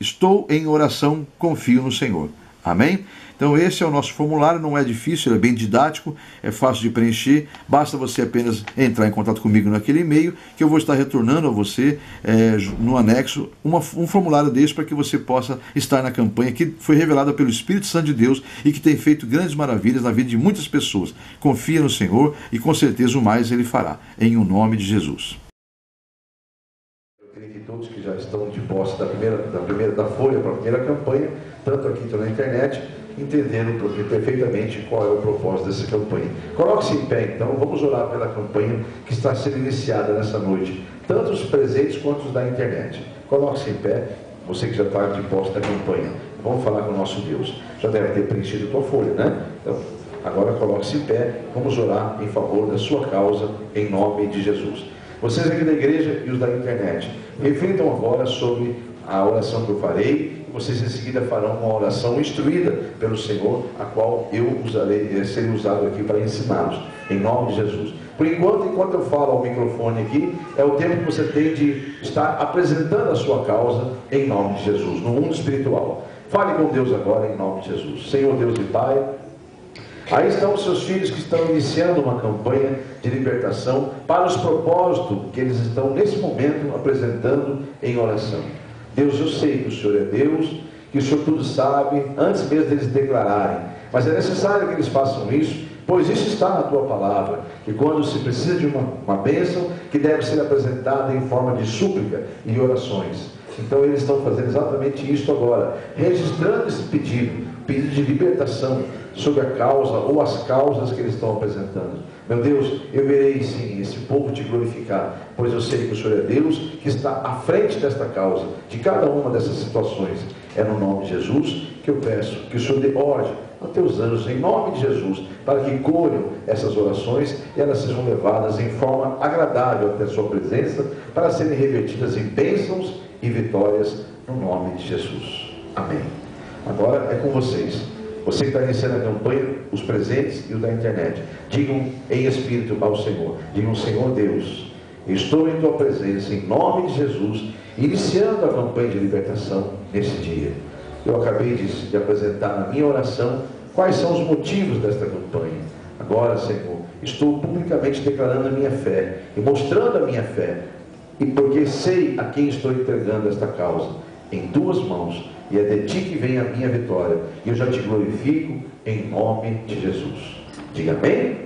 estou em oração, confio no Senhor. Amém? Então esse é o nosso formulário, não é difícil, ele é bem didático, é fácil de preencher, basta você apenas entrar em contato comigo naquele e-mail, que eu vou estar retornando a você, no anexo, um formulário desse para que você possa estar na campanha que foi revelada pelo Espírito Santo de Deus e que tem feito grandes maravilhas na vida de muitas pessoas. Confia no Senhor e com certeza o mais Ele fará, em o nome de Jesus. Eu creio que todos que já estão de posse da folha para a primeira campanha, tanto aqui quanto na internet, entenderam perfeitamente qual é o propósito dessa campanha. Coloque-se em pé então, vamos orar pela campanha que está sendo iniciada nessa noite, tanto os presentes quanto os da internet. Coloque-se em pé, você que já está de posse da campanha, vamos falar com o nosso Deus. Já deve ter preenchido a tua folha, né? Então, agora coloque-se em pé, vamos orar em favor da sua causa, em nome de Jesus. Vocês aqui da igreja e os da internet, reflitam agora sobre a oração que eu farei. Vocês em seguida farão uma oração instruída pelo Senhor, a qual eu serei usado aqui para ensiná-los, em nome de Jesus. Por enquanto eu falo ao microfone aqui, é o tempo que você tem de estar apresentando a sua causa em nome de Jesus, no mundo espiritual. Fale com Deus agora em nome de Jesus. Senhor Deus e Pai, aí estão os seus filhos que estão iniciando uma campanha de libertação para os propósitos que eles estão nesse momento apresentando em oração. Deus, eu sei que o Senhor é Deus, que o Senhor tudo sabe, antes mesmo deles declararem. Mas é necessário que eles façam isso, pois isso está na Tua palavra, que quando se precisa de uma bênção, que deve ser apresentada em forma de súplica e orações. Então eles estão fazendo exatamente isso agora, registrando esse pedido de libertação sobre a causa ou as causas que eles estão apresentando. Meu Deus, eu verei sim esse povo te glorificar, pois eu sei que o Senhor é Deus que está à frente desta causa, de cada uma dessas situações. É no nome de Jesus que eu peço que o Senhor dê ordem aos teus anjos, em nome de Jesus, para que colham essas orações e elas sejam levadas em forma agradável até a sua presença, para serem revertidas em bênçãos e vitórias, no nome de Jesus. Amém. Agora é com vocês. Você que está iniciando a campanha, os presentes e o da internet, digam em espírito ao Senhor, digam: Senhor Deus, estou em tua presença, em nome de Jesus, iniciando a campanha de libertação nesse dia. Eu acabei de apresentar na minha oração quais são os motivos desta campanha. Agora, Senhor, estou publicamente declarando a minha fé e mostrando a minha fé, e porque sei a quem estou entregando esta causa, em tuas mãos, e é de ti que vem a minha vitória, e eu já te glorifico em nome de Jesus. Diga amém?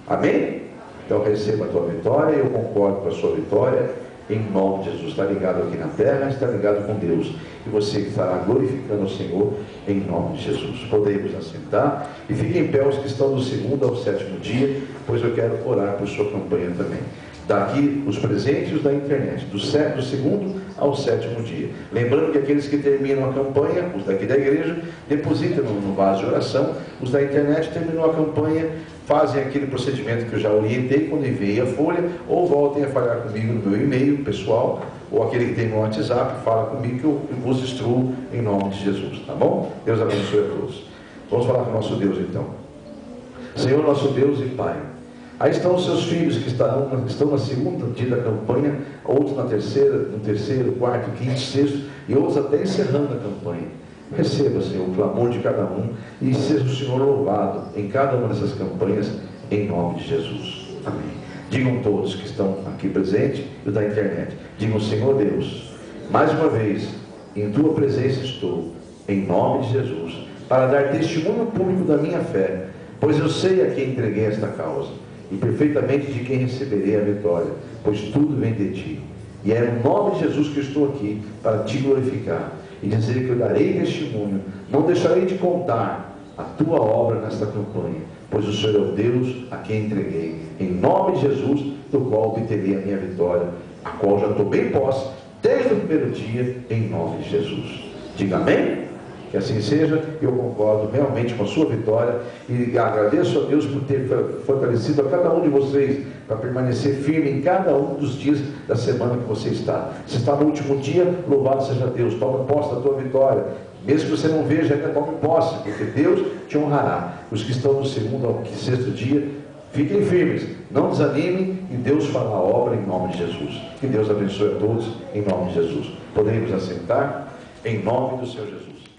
Amém? Então receba a tua vitória, eu concordo com a sua vitória, em nome de Jesus. Está ligado aqui na terra, está ligado com Deus, e você estará glorificando o Senhor em nome de Jesus. Podemos assentar, e fiquem em pé os que estão do segundo ao sétimo dia, pois eu quero orar por sua campanha também. Daqui os presentes e os da internet, do segundo ao sétimo dia. Lembrando que aqueles que terminam a campanha, os daqui da igreja, depositam no vaso de oração. Os da internet terminam a campanha, fazem aquele procedimento que eu já orientei quando enviei a folha, ou voltem a falar comigo no meu e-mail pessoal, ou aquele que tem no WhatsApp, fala comigo que eu vos instruo em nome de Jesus, tá bom? Deus abençoe a todos. Vamos falar com o nosso Deus então. Senhor, nosso Deus e Pai, Aí estão os seus filhos que estão na segunda dia da campanha, outros na terceira, no terceiro, quarto, quinto, sexto, e outros até encerrando a campanha. Receba, Senhor, o clamor de cada um e seja o Senhor louvado em cada uma dessas campanhas, em nome de Jesus. Amém. Digam todos que estão aqui presentes e da internet. Digam, Senhor Deus, mais uma vez, em Tua presença estou, em nome de Jesus, para dar testemunho público da minha fé, pois eu sei a quem entreguei esta causa, e perfeitamente de quem receberei a vitória, pois tudo vem de Ti. E é no nome de Jesus que eu estou aqui, para Te glorificar, e dizer que eu darei testemunho, não deixarei de contar a Tua obra nesta campanha, pois o Senhor é o Deus a quem entreguei, em nome de Jesus, do qual obterei a minha vitória, a qual já tomei posse, desde o primeiro dia, em nome de Jesus. Diga amém? Que assim seja. Eu concordo realmente com a sua vitória e agradeço a Deus por ter fortalecido a cada um de vocês para permanecer firme em cada um dos dias da semana que você está. Se está no último dia, louvado seja Deus, tome posse da tua vitória. Mesmo que você não veja, ainda tome posse, porque Deus te honrará. Os que estão no segundo ao sexto dia, fiquem firmes, não desanimem, e Deus fará a obra em nome de Jesus. Que Deus abençoe a todos em nome de Jesus. Podemos assentar em nome do Senhor Jesus.